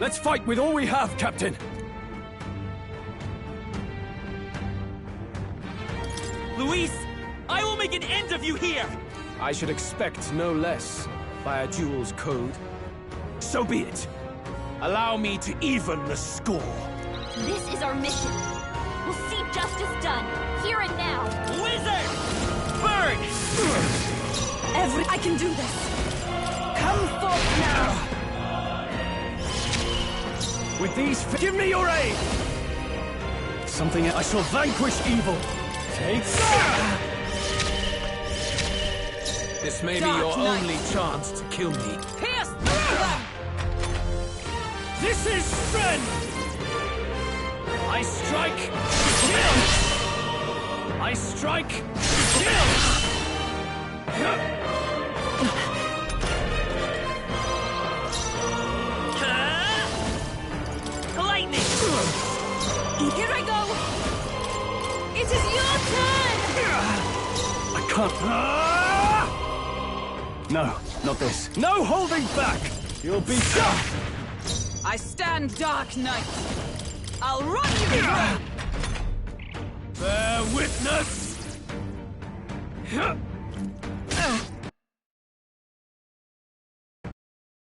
Let's fight with all we have, Captain. Luis, I will make an end of you here! I should expect no less by a duel's code. So be it. Allow me to even the score. This is our mission. We'll see justice done, here and now. Wizard! Burn! I can do this. Come forth now. With these, give me your aid! Something I shall vanquish evil. Take that! This may be your only chance to kill me. Pierce through them! This is strength! I strike to kill! I strike to kill! Lightning! Here I go! It is your turn! I can't... No, not this. No holding back! You'll be shot! I stand, Dark Knight. I'll run you through! Bear witness!